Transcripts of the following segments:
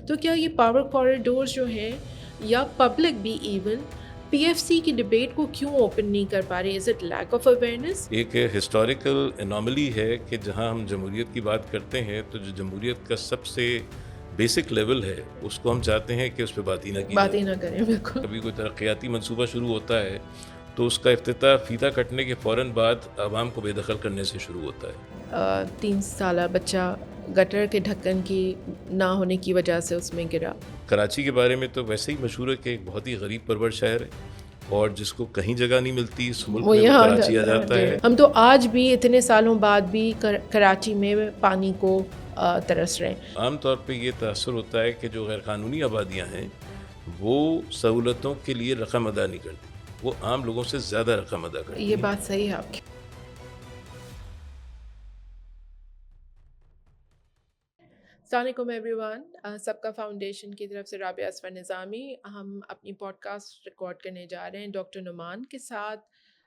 تو کیا یہ پاور کوریڈورز جو ہیں یا پبلک بھی ایون پی ایف سی کی ڈبیٹ کو کیوں اوپن نہیں کر پا رہے؟ Is it lack of awareness? ایک ہسٹوریکل انوملی ہے کہ جہاں ہم جمہوریت کی بات کرتے ہیں تو جو جمہوریت کا سب سے بیسک لیول ہے اس کو ہم چاہتے ہیں کہ اس پہ بات ہی نہ کی بات ہی جائے. نہ کریں. بالکل. کبھی کوئی ترقیاتی منصوبہ شروع ہوتا ہے تو اس کا افتتاح فیتا کٹنے کے فوراً بعد عوام کو بے دخل کرنے سے شروع ہوتا ہے. 3 سالہ بچہ گٹر کے ڈھکن کی نہ ہونے کی وجہ سے اس میں گرا. کراچی کے بارے میں تو ویسے ہی مشہور ہے کہ ایک بہت ہی غریب پرور شہر ہے اور جس کو کہیں جگہ نہیں ملتی اس ملک میں وہ کراچی آ جاتا ہے. ہم تو آج بھی اتنے سالوں بعد بھی کراچی میں پانی کو ترس رہے ہیں. عام طور پہ یہ تاثر ہوتا ہے کہ جو غیر قانونی آبادیاں ہیں وہ سہولتوں کے لیے رقم ادا نہیں کرتی, وہ عام لوگوں سے زیادہ رقم ادا کرتی ہیں. یہ بات صحیح ہے آپ کی. السلام علیکم ایوری ون. سب کا فاؤنڈیشن کی طرف سے رابعہ اصفر نظامی. ہم اپنی پوڈ کاسٹ ریکارڈ کرنے جا رہے ہیں ڈاکٹر نعمان کے ساتھ,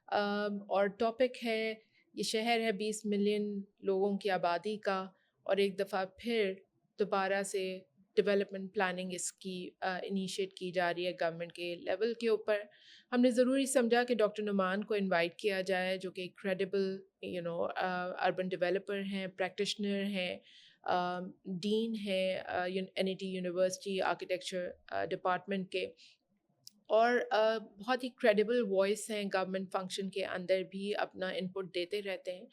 اور ٹاپک ہے یہ شہر ہے 20 ملین لوگوں کی آبادی کا, اور ایک دفعہ پھر دوبارہ سے ڈیولپمنٹ پلاننگ اس کی انیشیٹ کی جا رہی ہے گورنمنٹ کے لیول کے اوپر. ہم نے ضروری سمجھا کہ ڈاکٹر نعمان کو انوائٹ کیا جائے جو کہ کریڈیبل اربن ڈیولپر ہیں, پریکٹیشنر ہیں, ڈین ہے N E D university architecture department کے, اور بہت ہی کریڈیبل وائس ہیں گورنمنٹ فنکشن کے اندر بھی, اپنا انپٹ دیتے رہتے ہیں.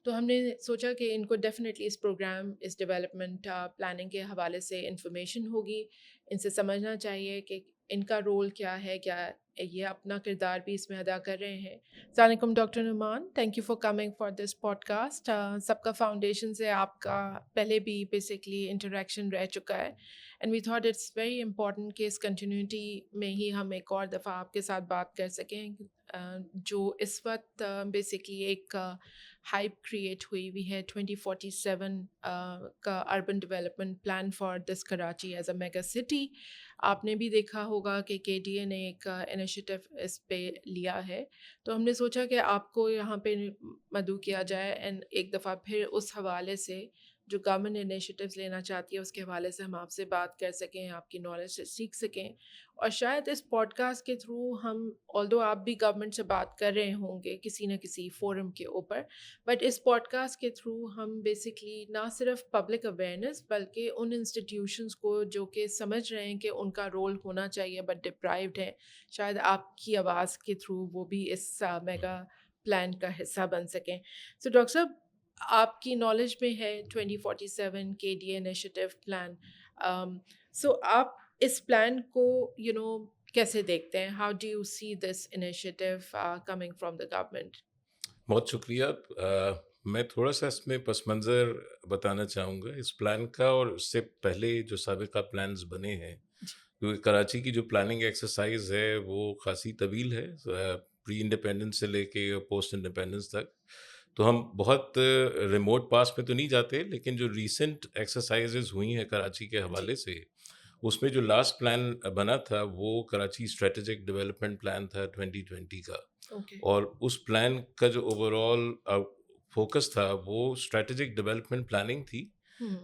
تو ہم نے سوچا کہ ان کو ڈیفینیٹلی اس پروگرام اس ڈیولپمنٹ پلاننگ کے حوالے سے انفارمیشن ہوگی, ان سے سمجھنا چاہیے کہ ان کا رول کیا ہے, کیا یہ اپنا کردار بھی اس میں ادا کر رہے ہیں. السلام علیکم doctor Nauman, thank you for coming for this podcast. سب کا فاؤنڈیشن سے آپ کا پہلے بھی بیسکلی انٹریکشن رہ چکا ہے, and we thought it's very important کہ اس کنٹینیوٹی میں ہی ہم ایک اور دفعہ آپ کے ساتھ بات کر سکیں, جو اس وقت بیسکلی ایک ہائپ کریٹ ہوئی ہوئی ہے 2047 کا urban development plan for this Karachi as a mega city. آپ نے بھی دیکھا ہوگا کہ کے ڈی اے نے ایک انیشیٹو اس پہ لیا ہے, تو ہم نے سوچا کہ آپ کو یہاں پہ مدعو کیا جائے, اینڈ ایک دفعہ پھر اس حوالے سے جو گورنمنٹ انیشیٹیوز لینا چاہتی ہے اس کے حوالے سے ہم آپ سے بات کر سکیں, آپ کی نالج سے سیکھ سکیں. اور شاید اس پوڈ کاسٹ کے تھرو ہم, آلدو آپ بھی گورنمنٹ سے بات کر رہے ہوں گے کسی نہ کسی فورم کے اوپر, بٹ اس پوڈ کاسٹ کے تھرو ہم بیسکلی نہ صرف پبلک اویئرنیس بلکہ ان انسٹیٹیوشنس کو جو کہ سمجھ رہے ہیں کہ ان کا رول ہونا چاہیے بٹ ڈپرائیوڈ ہیں, شاید آپ کی آواز کے تھرو وہ بھی اس میگا پلان کا حصہ بن سکیں. سو ڈاکٹر صاحب, آپ کی نالج میں ہے 2047 کے ڈی انیشیٹو پلان, سو آپ اس پلان کو کیسے دیکھتے ہیں؟ How do you see this initiative coming from the government? بہت شکریہ. میں تھوڑا سا اس میں پس منظر بتانا چاہوں گا اس پلان کا, اور اس سے پہلے جو سابقہ پلانز بنے ہیں, کیونکہ کراچی کی جو پلاننگ ایکسرسائز ہے وہ خاصی طویل ہے, پری انڈیپینڈنس سے لے کے پوسٹ انڈیپینڈنس تک. تو ہم بہت ریموٹ پاس میں تو نہیں جاتے, لیکن جو ریسنٹ ایکسرسائزز ہوئی ہیں کراچی کے حوالے سے, اس میں جو لاسٹ پلان بنا تھا وہ کراچی اسٹریٹجک ڈیولپمنٹ پلان تھا 2020 کا. اور اس پلان کا جو اوور آل فوکس تھا وہ اسٹریٹجک ڈیولپمنٹ پلاننگ تھی,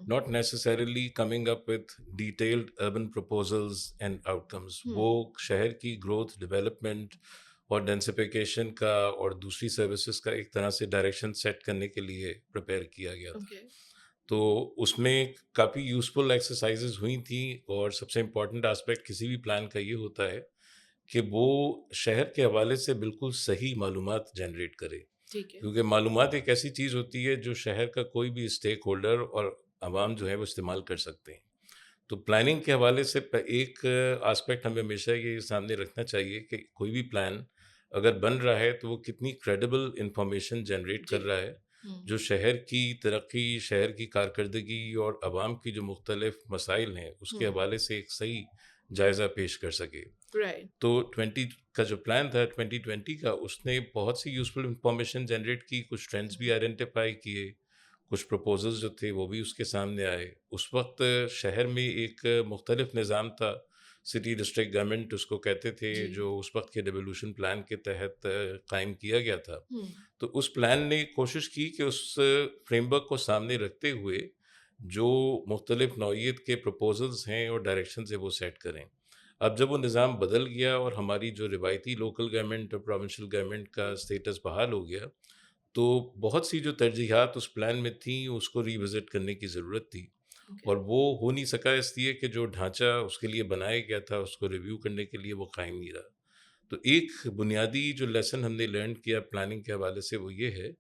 not necessarily coming up with detailed urban proposals and outcomes. وہ شہر کی گروتھ, ڈیولپمنٹ اور ڈینسیفیکیشن کا اور دوسری سروسز کا ایک طرح سے ڈائریکشن سیٹ کرنے کے لیے پریپیئر کیا گیا تھا. تو اس میں کافی یوزفل ایکسرسائزز ہوئی تھیں, اور سب سے امپورٹنٹ آسپیکٹ کسی بھی پلان کا یہ ہوتا ہے کہ وہ شہر کے حوالے سے بالکل صحیح معلومات جنریٹ کرے, کیونکہ معلومات ایک ایسی چیز ہوتی ہے جو شہر کا کوئی بھی اسٹیک ہولڈر اور عوام جو ہے وہ استعمال کر سکتے ہیں. تو پلاننگ کے حوالے سے ایک آسپیکٹ ہمیں ہمیشہ یہ سامنے رکھنا چاہیے کہ کوئی بھی پلان اگر بن رہا ہے تو وہ کتنی کریڈیبل انفارمیشن جنریٹ کر رہا ہے, جو شہر کی ترقی, شہر کی کارکردگی اور عوام کی جو مختلف مسائل ہیں اس کے حوالے سے ایک صحیح جائزہ پیش کر سکے. تو 20 کا جو پلان تھا 2020 کا, اس نے بہت سی یوزفل انفارمیشن جنریٹ کی, کچھ ٹرینڈس بھی آئیڈینٹیفائی کیے, کچھ پروپوزلز جو تھے وہ بھی اس کے سامنے آئے. اس وقت شہر میں ایک مختلف نظام تھا, سٹی ڈسٹرکٹ گورنمنٹ اس کو کہتے تھے, جو اس وقت کے ڈیولوشن پلان کے تحت قائم کیا گیا تھا. تو اس پلان نے کوشش کی کہ اس فریم ورک کو سامنے رکھتے ہوئے جو مختلف نوعیت کے پروپوزلز ہیں اور ڈائریکشنز ہیں وہ سیٹ کریں. اب جب وہ نظام بدل گیا اور ہماری جو روایتی لوکل گورنمنٹ اور پروونشل گورنمنٹ کا اسٹیٹس بحال ہو گیا، تو بہت سی جو ترجیحات اس پلان میں تھیں اس کو ری وزٹ کرنے کی ضرورت تھی. اوکے. اور وہ ہو نہیں سکا اس لیے کہ جو ڈھانچہ اس کے لیے بنایا گیا تھا اس کو ریویو کرنے کے لیے وہ قائم نہیں رہا. تو ایک بنیادی جو لیسن ہم نے لرن کیا پلاننگ کے حوالے سے وہ یہ ہے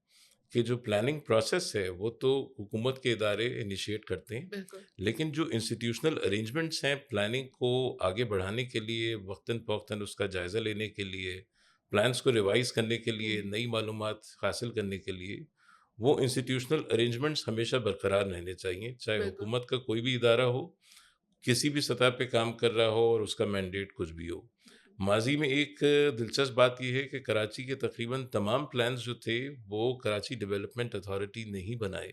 کہ جو پلاننگ پروسیس ہے وہ تو حکومت کے ادارے انیشیٹ کرتے ہیں، بالکل. لیکن جو انسٹیٹیوشنل ارینجمنٹس ہیں پلاننگ کو آگے بڑھانے کے لیے، وقتاً فوقتاً اس کا جائزہ لینے کے لیے، پلانس کو ریوائز کرنے کے لیے، ہوں. نئی معلومات حاصل کرنے کے لیے، وہ انسٹیٹیوشنل ارینجمنٹس ہمیشہ برقرار رہنے چاہیے، چاہے بالکل. حکومت کا کوئی بھی ادارہ ہو، کسی بھی سطح پہ کام کر رہا ہو اور اس کا مینڈیٹ کچھ بھی ہو. ماضی میں ایک دلچسپ بات یہ ہے کہ کراچی کے تقریباً تمام پلانز جو تھے وہ کراچی ڈیولپمنٹ اتھارٹی نے ہی بنائے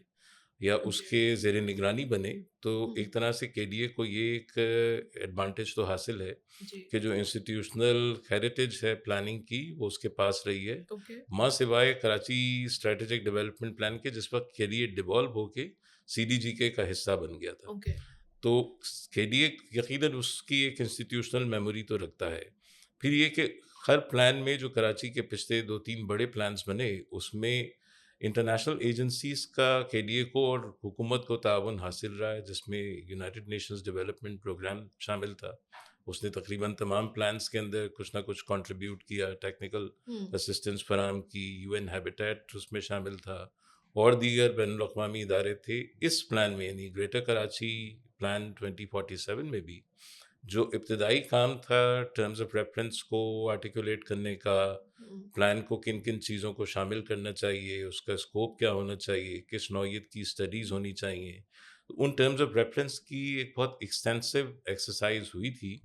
یا اس اوکے. کے زیر نگرانی بنے. تو ہوں. ایک طرح سے کے ڈی اے کو یہ ایک ایڈوانٹیج تو حاصل ہے جی. کہ جو انسٹیٹیوشنل ہیریٹیج ہے پلاننگ کی وہ اس کے پاس رہی ہے، اوکے. ماں سوائے کراچی اسٹریٹجک ڈیولپمنٹ پلان کے جس وقت کے ڈی اے ڈیوالو ہو کے سی ڈی جی کے کا حصہ بن گیا تھا. اوکے. تو کے ڈی اے یقیناً اس کی ایک انسٹیٹیوشنل میموری تو رکھتا ہے. پھر یہ کہ ہر پلان میں جو کراچی کے پچھلے 2-3 بڑے پلانز بنے اس میں انٹرنیشنل ایجنسیز کا کے ڈی اے کو اور حکومت کو تعاون حاصل رہا ہے، جس میں یونائٹڈ نیشنز ڈیولپمنٹ پروگرام شامل تھا. اس نے تقریباً تمام پلانز کے اندر کچھ نہ کچھ کنٹریبیوٹ کیا، ٹیکنیکل ہوں. اسسٹنس فراہم کی، یو این ہیبیٹیٹ اس میں شامل تھا اور دیگر بین الاقوامی ادارے تھے. اس پلان میں یعنی گریٹر کراچی پلان 2047 میں بھی جو ابتدائی کام تھا ٹرمز آف ریفرنس کو آرٹیکولیٹ کرنے کا، ہوں. پلان کو کن کن چیزوں کو شامل کرنا چاہیے، اس کا اسکوپ کیا ہونا چاہیے، کس نوعیت کی اسٹڈیز ہونی چاہیے، ان ٹرمز آف ریفرنس کی ایک بہت ایکسٹینسو ایکسرسائز ہوئی تھی.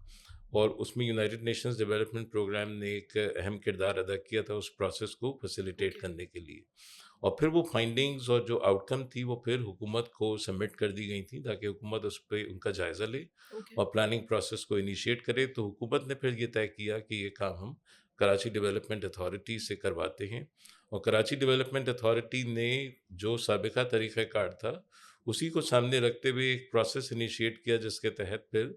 اور اس میں یونائٹڈ نیشنز ڈیولپمنٹ پروگرام نے ایک اہم کردار ادا کیا تھا اس پروسیس کو فیسیلیٹیٹ اوکے. کرنے کے لیے. اور پھر وہ فائنڈنگز اور جو آؤٹ کم تھی وہ پھر حکومت کو سبمٹ کر دی گئی تھیں تاکہ حکومت اس پہ ان کا جائزہ لے اوکے. اور پلاننگ پروسیس کو انیشیٹ کرے. تو حکومت نے پھر یہ طے کیا کہ یہ کام ہم کراچی ڈیولپمنٹ اتھارٹی سے کرواتے ہیں. اور کراچی ڈیولپمنٹ اتھارٹی نے جو سابقہ طریقہ کار تھا اسی کو سامنے رکھتے ہوئے ایک پروسیس انیشیٹ کیا جس کے تحت پھر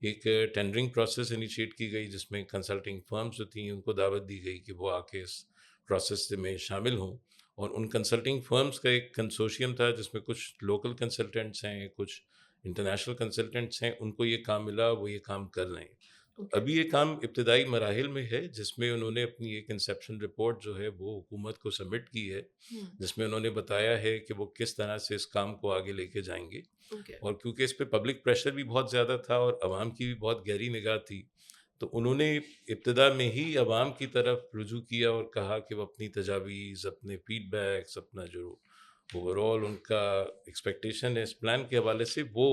ایک ٹینڈرنگ پروسیس انیشیٹ کی گئی جس میں کنسلٹنگ فرمز جو تھیں ان کو دعوت دی گئی کہ وہ آ کے اس پروسیس میں شامل ہوں. اور ان کنسلٹنگ فرمز کا ایک کنسورشیم تھا جس میں کچھ لوکل کنسلٹنٹس ہیں، کچھ انٹرنیشنل کنسلٹنٹس ہیں، ان کو یہ کام ملا، وہ یہ کام کر رہے ہیں. اوکے. ابھی یہ کام ابتدائی مراحل میں ہے جس میں انہوں نے اپنی ایک انسیپشن رپورٹ جو ہے وہ حکومت کو سبمٹ کی ہے، ہوں. جس میں انہوں نے بتایا ہے کہ وہ کس طرح سے اس کام کو آگے لے کے جائیں گے. اوکے. اور کیونکہ اس پہ پبلک پریشر بھی بہت زیادہ تھا اور عوام کی بھی بہت گہری نگاہ تھی، تو انہوں نے ابتدا میں ہی عوام کی طرف رجوع کیا اور کہا کہ وہ اپنی تجاویز، اپنے فیڈ بیکس، اپنا جو اوور آل ان کا ایکسپیکٹیشن ہے اس پلان کے حوالے سے وہ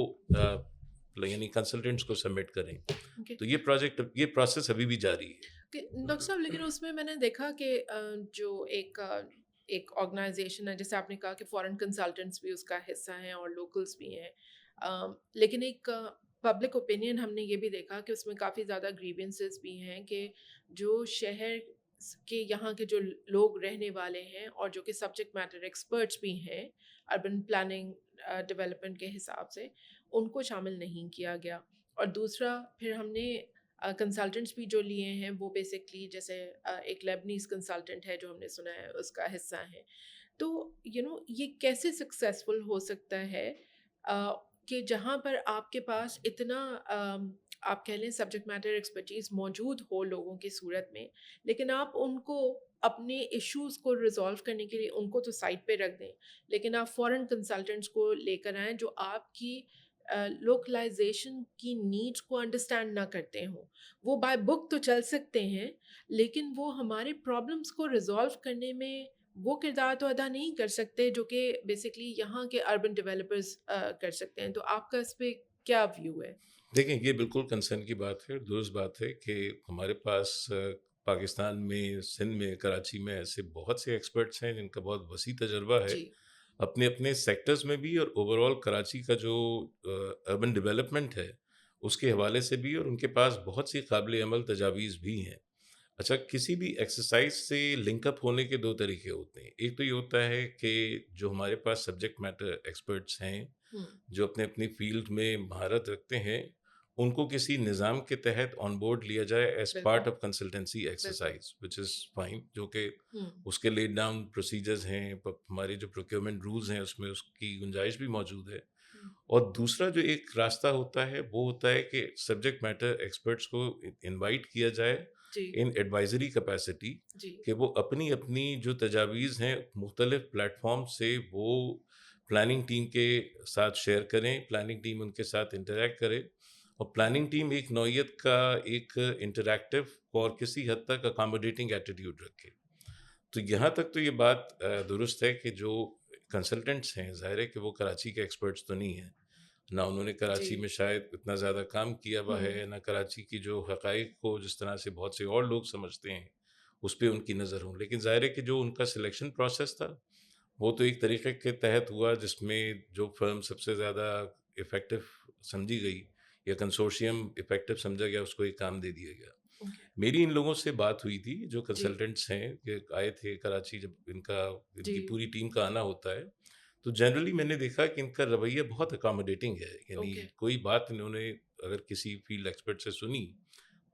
یعنی کنسلٹنٹس کو سبمٹ کریں. اوکے. تو یہ پروسیس ابھی بھی جاری ہے. ڈاکٹر صاحب لیکن اس میں نے دیکھا کہ جو ایک آرگنائزیشن ہے جیسے آپ نے کہا کہ فورن کنسلٹنٹس بھی اس کا حصہ ہیں اور لوکلس بھی ہیں، لیکن ایک پبلک اوپینین ہم نے یہ بھی دیکھا کہ اس میں کافی زیادہ گریونسز بھی ہیں کہ جو شہر کے یہاں کے جو لوگ رہنے والے ہیں اور جو کہ سبجیکٹ میٹر ایکسپرٹس بھی ہیں اربن پلاننگ ڈیولپمنٹ کے حساب سے، ان کو شامل نہیں کیا گیا. اور دوسرا پھر ہم نے کنسلٹنٹس بھی جو لیے ہیں وہ بیسکلی جیسے ایک لیبنیز کنسلٹنٹ ہے جو ہم نے سنا ہے اس کا حصہ ہے. تو یہ کیسے سکسیزفل ہو سکتا ہے کہ جہاں پر آپ کے پاس اتنا آپ کہہ لیں سبجیکٹ میٹر ایکسپرٹیز موجود ہو لوگوں کی صورت میں، لیکن آپ ان کو اپنے ایشوز کو ریزالو کرنے کے لیے ان کو تو سائڈ پہ رکھ دیں، لیکن آپ فورن کنسلٹنٹس کو لے کر آئیں جو آپ کی لوکلائزیشن کی نیڈس کو انڈرسٹینڈ نہ کرتے ہوں. وہ بائی بک تو چل سکتے ہیں لیکن وہ ہمارے پرابلمس کو ریزالو کرنے میں وہ کردار تو ادا نہیں کر سکتے جو کہ بیسکلی یہاں کے اربن ڈیولپرز کر سکتے ہیں. تو آپ کا اس پہ کیا ویو ہے؟ دیکھیں یہ بالکل کنسرن کی بات ہے، درست بات ہے کہ ہمارے پاس پاکستان میں، سندھ میں، کراچی میں ایسے بہت سے ایکسپرٹس ہیں جن کا بہت وسیع تجربہ ہے جی. اپنے اپنے سیکٹرز میں بھی اور اوور آل کراچی کا جو اربن ڈیولپمنٹ ہے اس کے حوالے سے بھی، اور ان کے پاس بہت سی قابل عمل تجاویز بھی ہیں. اچھا، کسی بھی ایکسرسائز سے لنک اپ ہونے کے دو طریقے ہوتے ہیں. ایک تو یہ ہوتا ہے کہ جو ہمارے پاس سبجیکٹ میٹر ایکسپرٹس ہیں، ہوں، جو اپنے اپنی فیلڈ میں مہارت رکھتے ہیں، ان کو کسی نظام کے تحت آن بورڈ لیا جائے ایز بالکل، پارٹ آف کنسلٹنسی بالکل، ایکسرسائز وچ از فائن، جو کہ ہوں، اس کے لیڈ ڈاؤن پروسیجرز ہیں، ہمارے جو پروکیورمنٹ رولز ہیں اس میں اس کی گنجائش بھی موجود ہے. ہوں، اور دوسرا جو ایک راستہ ہوتا ہے وہ ہوتا ہے کہ سبجیکٹ میٹر ایکسپرٹس کو انوائٹ کیا جائے جی، ان ایڈوائزری کیپیسٹی، جی، کہ وہ اپنی اپنی جو تجاویز ہیں مختلف پلیٹ فارم سے وہ پلاننگ ٹیم کے ساتھ شیئر کریں، پلاننگ ٹیم ان کے ساتھ انٹریکٹ کرے، اور پلاننگ ٹیم ایک نوعیت کا ایک انٹریکٹیو اور کسی حد تک اکاموڈیٹنگ ایٹیٹیوڈ رکھے. تو یہاں تک تو یہ بات درست ہے کہ جو کنسلٹنٹس ہیں، ظاہر ہے کہ وہ کراچی کے ایکسپرٹس تو نہیں ہیں، نہ انہوں نے جی، کراچی میں شاید اتنا زیادہ کام کیا ہوا ہوں، ہے، نہ کراچی کی جو حقائق کو جس طرح سے بہت سے اور لوگ سمجھتے ہیں اس پہ ان کی نظر ہوں. لیکن ظاہر ہے کہ جو ان کا سلیکشن پروسیس تھا وہ تو ایک طریقے کے تحت ہوا جس میں جو فرم سب سے زیادہ افیکٹو سمجھی گئی یا کنسورشیم افیکٹو سمجھا گیا اس کو ایک کام دے دیا گیا. اوکے، میری ان لوگوں سے بات ہوئی تھی جو جی، کنسلٹنٹس ہیں، کہ آئے تھے کراچی، جب ان جی، کی پوری ٹیم کا آنا ہوتا ہے تو جنرلی میں نے دیکھا کہ ان کا رویہ بہت اکاموڈیٹنگ ہے. یعنی اوکے، کوئی بات انہوں نے اگر کسی فیلڈ ایکسپرٹ سے سنی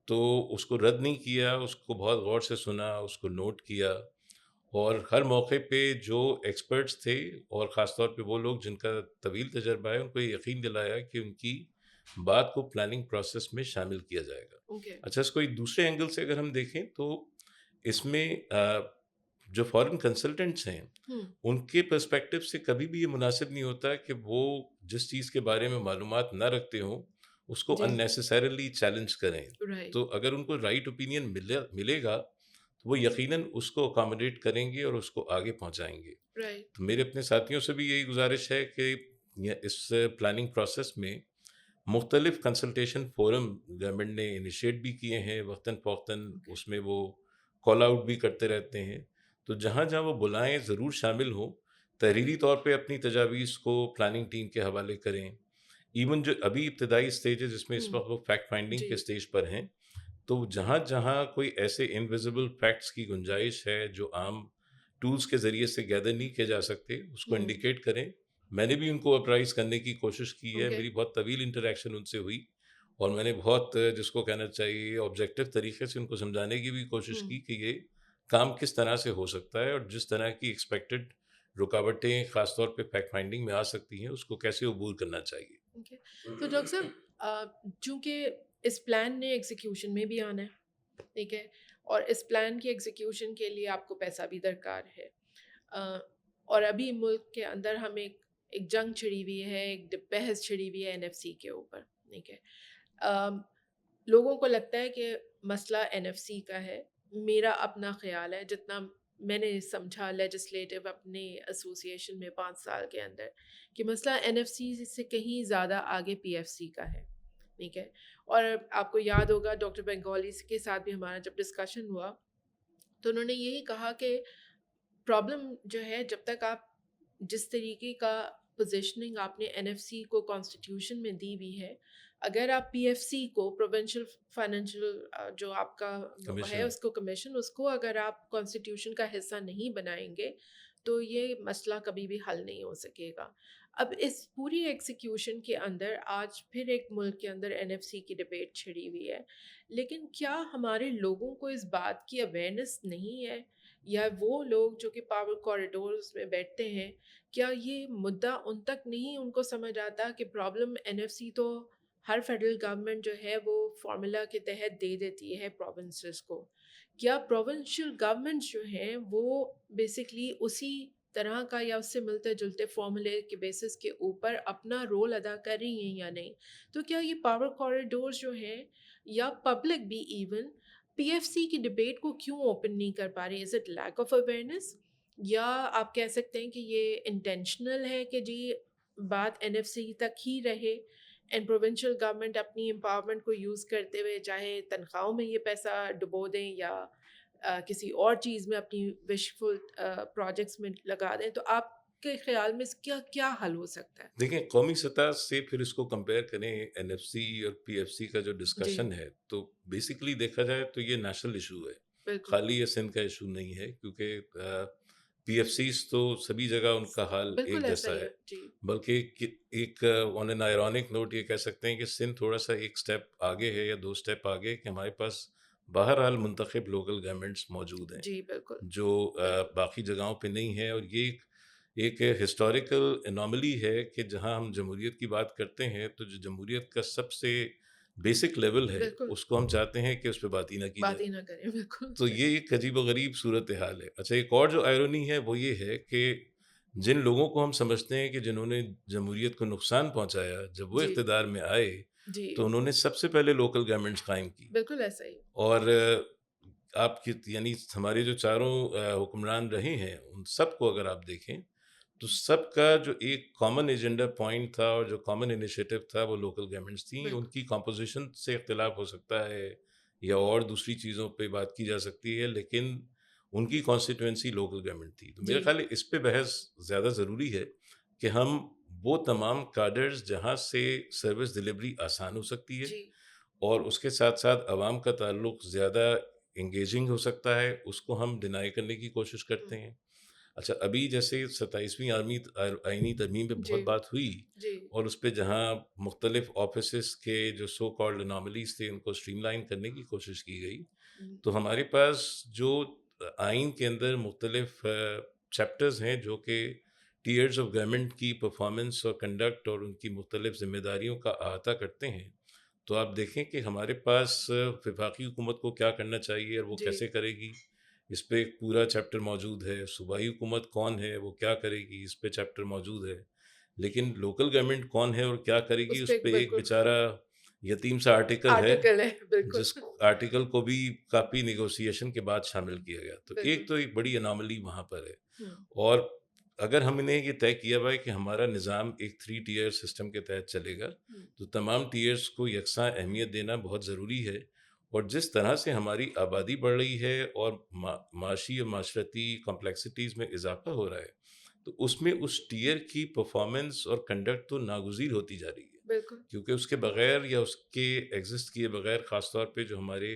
تو اس کو رد نہیں کیا، اس کو بہت غور سے سنا، اس کو نوٹ کیا، اور ہر موقع پہ جو ایکسپرٹس تھے اور خاص طور پہ وہ لوگ جن کا طویل تجربہ ہے ان کو یہ یقین دلایا کہ ان کی بات کو پلاننگ پروسیس میں شامل کیا جائے گا. اوکے، اچھا، اس کو ایک دوسرے اینگل سے اگر ہم دیکھیں تو اس میں جو فورن کنسلٹنٹس ہیں ہوں، ان کے پرسپیکٹو سے کبھی بھی یہ مناسب نہیں ہوتا کہ وہ جس چیز کے بارے میں معلومات نہ رکھتے ہوں اس کو جی، ان نیسسریلی چیلنج کریں. رائٹ، تو اگر ان کو رائٹ اوپینین ملے گا تو وہ یقیناً اس کو اکاموڈیٹ کریں گے اور اس کو آگے پہنچائیں گے. رائٹ، تو میرے اپنے ساتھیوں سے بھی یہی گزارش ہے کہ اس پلاننگ پروسیس میں مختلف کنسلٹیشن فورم گورنمنٹ نے انیشیٹ بھی کیے ہیں، وقتاً فوقتاً اوکے، اس میں وہ کال آؤٹ بھی کرتے رہتے ہیں. تو جہاں جہاں وہ بلائیں ضرور شامل ہوں، تحریری طور پہ اپنی تجاویز کو پلاننگ ٹیم کے حوالے کریں. ایون جو ابھی ابتدائی اسٹیج ہے جس میں اس ہوں، وقت وہ فیکٹ فائنڈنگ جی، کے اسٹیج پر ہیں، تو جہاں جہاں کوئی ایسے انویزیبل فیکٹس کی گنجائش ہے جو عام ٹولز کے ذریعے سے گیدر نہیں کیے جا سکتے اس کو ہوں، انڈیکیٹ کریں. میں نے بھی ان کو اپرائز کرنے کی کوشش کی ہے، اوکے، میری بہت طویل انٹریکشن ان سے ہوئی، اور میں نے بہت جس کو کہنا چاہیے آبجیکٹو طریقے سے ان کو سمجھانے کی بھی کوشش ہوں، کی کہ یہ کام کس طرح سے ہو سکتا ہے، اور جس طرح کی ایکسپیکٹڈ رکاوٹیں خاص طور پہ فیکٹ فائنڈنگ میں آ سکتی ہیں اس کو کیسے عبور کرنا چاہیے. اوکے. تو ڈاکٹر صاحب چونکہ اس پلان نے ایگزیکیوشن میں بھی آنا ہے، ٹھیک ہے، اور اس پلان کی ایگزیکیوشن کے لیے آپ کو پیسہ بھی درکار ہے. اور ابھی ملک کے اندر ہمیں ایک جنگ چھڑی ہوئی ہے، ایک بحث چھڑی ہوئی ہے NFC کے اوپر، ٹھیک ہے. لوگوں کو لگتا ہے کہ مسئلہ NFC کا ہے. میرا اپنا خیال ہے جتنا میں نے سمجھا لیجسلیٹو اپنے ایسوسیشن میں 5 سال کے اندر، کہ مسئلہ NFC سے کہیں زیادہ آگے PFC کا ہے، ٹھیک ہے. اور آپ کو یاد ہوگا ڈاکٹر بنگالی کے ساتھ بھی ہمارا جب ڈسکشن ہوا تو انہوں نے یہی کہا کہ پرابلم جو ہے جب تک آپ جس طریقے کا پوزیشننگ آپ نے NFC کو کانسٹیٹیوشن میں دی ہوئی ہے، اگر آپ PFC کو پروونشل فائنینشیل جو آپ کا ہے کمیشن. اس کو کمیشن، اس کو اگر آپ کانسٹیٹیوشن کا حصہ نہیں بنائیں گے تو یہ مسئلہ کبھی بھی حل نہیں ہو سکے گا. اب اس پوری ایگزیکیوشن کے اندر آج پھر ایک ملک کے اندر NFC کی ڈبیٹ چھڑی ہوئی ہے، لیکن کیا ہمارے لوگوں کو اس بات کی اویئرنیس نہیں ہے، یا وہ لوگ جو کہ پاور کوریڈورز میں بیٹھتے ہیں کیا یہ مدعا ان تک نہیں ان کو سمجھ آتا کہ پرابلم NFC تو ہر فیڈرل گورنمنٹ جو ہے وہ فارمولا کے تحت دے دیتی ہے پروونسز کو. کیا پروونشل گورنمنٹس جو ہیں وہ بیسکلی اسی طرح کا یا اس سے ملتے جلتے فارمولے کے بیسس کے اوپر اپنا رول ادا کر رہی ہیں یا نہیں؟ تو کیا یہ پاور کوریڈورز جو ہیں یا پبلک بھی ایون PFC کی ڈبیٹ کو کیوں اوپن نہیں کر پا رہی؟ Is it lack of awareness, یا آپ کہہ سکتے ہیں کہ یہ انٹینشنل ہے کہ جی بات NFC تک ہی رہے اینڈ پروونشل گورنمنٹ اپنی امپاورمنٹ کو یوز کرتے ہوئے چاہے تنخواہوں میں یہ پیسہ ڈبو دیں یا کسی اور چیز میں اپنی وشفل پروجیکٹس میں لگا دیں؟ تو آپ کے خیال میں اس کا کیا حل ہو سکتا ہے؟ دیکھیں، قومی سطح سے پھر اس کو کمپیئر کریں NFC اور PFC کا جو جی، ڈسکشن ہے تو بیسیکلی دیکھا جائے تو یہ نیشنل ایشو ہے. بالکل خالی یہ سندھ کا ایشو نہیں ہے، کیونکہ پی ایف سیز تو سبھی جگہ ان کا حال بالکل ایک ایسا جیسا ہی ہے، ہے جی بلکہ ایک آن این آئرونک نوٹ یہ کہہ سکتے ہیں کہ سندھ تھوڑا سا ایک سٹیپ آگے ہے یا 2 سٹیپ آگے، کہ ہمارے پاس بہرحال منتخب لوکل گورنمنٹس موجود ہیں جی بالکل جو بالکل باقی جگہوں پہ نہیں ہے، اور یہ ایک ہسٹوریکل انوملی ہے کہ جہاں ہم جمہوریت کی بات کرتے ہیں تو جو جمہوریت کا سب سے بیسک لیول ہے بالکل اس کو ہم چاہتے ہیں کہ اس پہ بات ہی نہ کی بات جائے. ہی نہ کریں بالکل تو یہ ایک عجیب و غریب صورتحال ہے. اچھا، ایک اور جو آئرونی ہے وہ یہ ہے کہ جن لوگوں کو ہم سمجھتے ہیں کہ جنہوں نے جمہوریت کو نقصان پہنچایا، جب وہ جی اقتدار میں آئے جی تو انہوں نے سب سے پہلے لوکل گورنمنٹس قائم کی. بالکل ایسا ہی اور آپ کی یعنی ہمارے جو چاروں حکمران رہے ہیں ان سب کو اگر آپ دیکھیں تو سب کا جو ایک کامن ایجنڈا پوائنٹ تھا اور جو کامن انیشیٹو تھا وہ لوکل گورنمنٹس تھیں. ان بالکل کی کمپوزیشن سے اختلاف ہو سکتا ہے یا اور دوسری چیزوں پہ بات کی جا سکتی ہے، لیکن ان کی کانسٹیٹوئنسی لوکل گورنمنٹ تھی. تو میرا جی خیال ہے اس پہ بحث زیادہ ضروری ہے کہ ہم وہ تمام کاڈرز جہاں سے سروس ڈلیوری آسان ہو سکتی ہے جی اور اس کے ساتھ ساتھ عوام کا تعلق زیادہ انگیجنگ ہو سکتا ہے، اس کو ہم ڈینائی کرنے کی کوشش کرتے ہیں. اچھا، ابھی جیسے 27ویں آئینی ترمیم پہ جی بہت بات ہوئی، جی اور اس پہ جہاں مختلف آفیسز کے جو سو کالڈ اناملیز تھے ان کو اسٹریم لائن کرنے کی کوشش کی گئی. تو ہمارے پاس جو آئین کے اندر مختلف چیپٹرز ہیں جو کہ ٹیئرز آف گورنمنٹ کی پرفارمنس اور کنڈکٹ اور ان کی مختلف ذمہ داریوں کا احاطہ کرتے ہیں، تو آپ دیکھیں کہ ہمارے پاس وفاقی حکومت کو کیا کرنا چاہیے اور وہ جی کیسے کرے گی، اس پہ ایک پورا چیپٹر موجود ہے. صوبائی حکومت کون ہے، وہ کیا کرے گی، اس پہ چیپٹر موجود ہے. لیکن لوکل گورنمنٹ کون ہے اور کیا کرے گی، اس پہ اس پہ ایک بالکل بیچارہ یتیم سا آرٹیکل ہے آرٹیکل ہے بالکل جس آرٹیکل کو بھی کافی نیگوسیشن کے بعد شامل کیا گیا. تو بالکل ایک بڑی اناملی وہاں پر ہے. ہوں اور اگر ہم نے یہ طے کیا ہوا ہے کہ ہمارا نظام ایک 3 ٹیئر سسٹم کے تحت چلے گا ہوں تو تمام ٹیئرز کو یکساں اہمیت دینا بہت ضروری ہے. اور جس طرح سے ہماری آبادی بڑھ رہی ہے اور معاشی اور معاشرتی کمپلیکسٹیز میں اضافہ ہو رہا ہے تو اس میں اس ٹیئر کی پرفارمنس اور کنڈکٹ تو ناگزیر ہوتی جا رہی ہے، بالکل کیونکہ اس کے بغیر یا اس کے ایگزسٹ کیے بغیر، خاص طور پہ جو ہمارے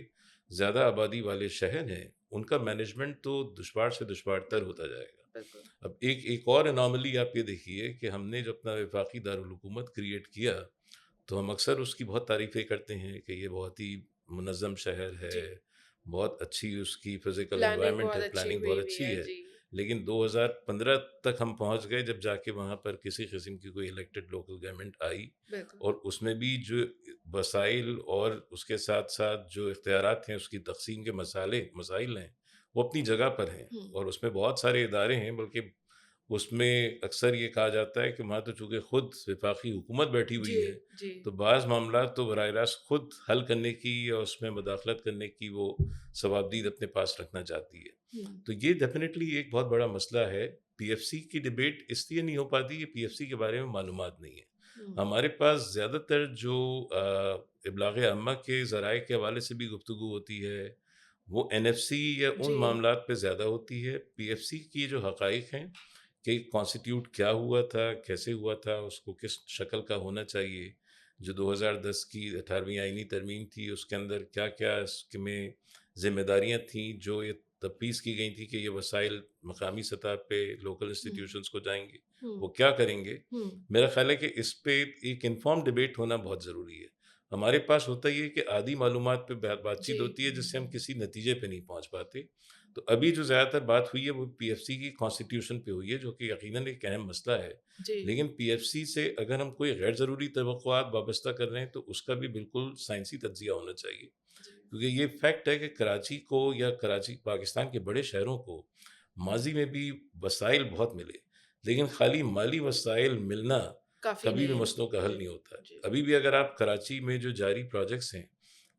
زیادہ آبادی والے شہر ہیں، ان کا مینجمنٹ تو دشوار سے دشوار تر بالکل ہوتا جائے گا. بالکل اب ایک اور اناملی آپ یہ دیکھیے کہ ہم نے جو اپنا وفاقی دارالحکومت کریٹ کیا تو ہم اکثر اس کی بہت تعریفیں کرتے ہیں کہ یہ بہت ہی منظم شہر ہے، جی بہت اچھی اس کی فزیکل پلاننگ انوائرمنٹ بہت ہے، اچھی پلاننگ ہوئی بہت ہوئی اچھی ہے ہے. جی لیکن 2015 تک ہم پہنچ گئے جب جا کے وہاں پر کسی قسم کی کوئی الیکٹڈ لوکل گورنمنٹ آئی، بالکل اور اس میں بھی جو وسائل اور اس کے ساتھ ساتھ جو اختیارات ہیں، اس کی تقسیم کے مسائل ہیں، وہ اپنی جگہ پر ہیں. ہوں اور اس میں بہت سارے ادارے ہیں، بلکہ اس میں اکثر یہ کہا جاتا ہے کہ وہاں تو چونکہ خود وفاقی حکومت بیٹھی جی ہوئی ہے جی تو بعض معاملات تو براہ راست خود حل کرنے کی یا اس میں مداخلت کرنے کی وہ ثوابدید اپنے پاس رکھنا چاہتی ہے. ہوں تو یہ ڈیفینیٹلی ایک بہت بڑا مسئلہ ہے. پی ایف سی کی ڈبیٹ اس لیے نہیں ہو پاتی کہ پی ایف سی کے بارے میں معلومات نہیں ہے. ہوں ہمارے پاس زیادہ تر جو ابلاغ عامہ کے ذرائع کے حوالے سے بھی گفتگو ہوتی ہے وہ این ایف سی یا ان جی معاملات پہ زیادہ ہوتی ہے. پی ایف سی کی جو حقائق ہیں کہ کانسٹیٹیوٹ کیا ہوا تھا، کیسے ہوا تھا، اس کو کس شکل کا ہونا چاہیے، جو 2010 کی 18ویں آئینی ترمیم تھی اس کے اندر کیا کیا اس میں ذمہ داریاں تھیں جو یہ تفویض کی گئی تھیں کہ یہ وسائل مقامی سطح پہ لوکل ہوں انسٹیٹیوشنس کو جائیں گے، ہوں وہ کیا کریں گے. ہوں میرا خیال ہے کہ اس پہ ایک انفارم ڈبیٹ ہونا بہت ضروری ہے. ہمارے پاس ہوتا یہ کہ آدھی معلومات پہ بات جی چیت ہوتی ہے جس سے ہم کسی نتیجے پہ نہیں پہنچ پاتے. تو ابھی جو زیادہ تر بات ہوئی ہے وہ پی ایف سی کی کانسٹیٹیوشن پہ ہوئی ہے، جو کہ یقیناً ایک اہم مسئلہ ہے. جی لیکن پی ایف سی سے اگر ہم کوئی غیر ضروری توقعات وابستہ کر رہے ہیں تو اس کا بھی بالکل سائنسی تجزیہ ہونا چاہیے. جی کیونکہ یہ فیکٹ ہے کہ کراچی کو یا کراچی پاکستان کے بڑے شہروں کو ماضی میں بھی وسائل بہت ملے، لیکن خالی مالی وسائل ملنا کافی کبھی بھی نہیں مسئلوں کا ہے حل جی نہیں ہوتا. جی ابھی بھی اگر آپ کراچی میں جو جاری پروجیکٹس ہیں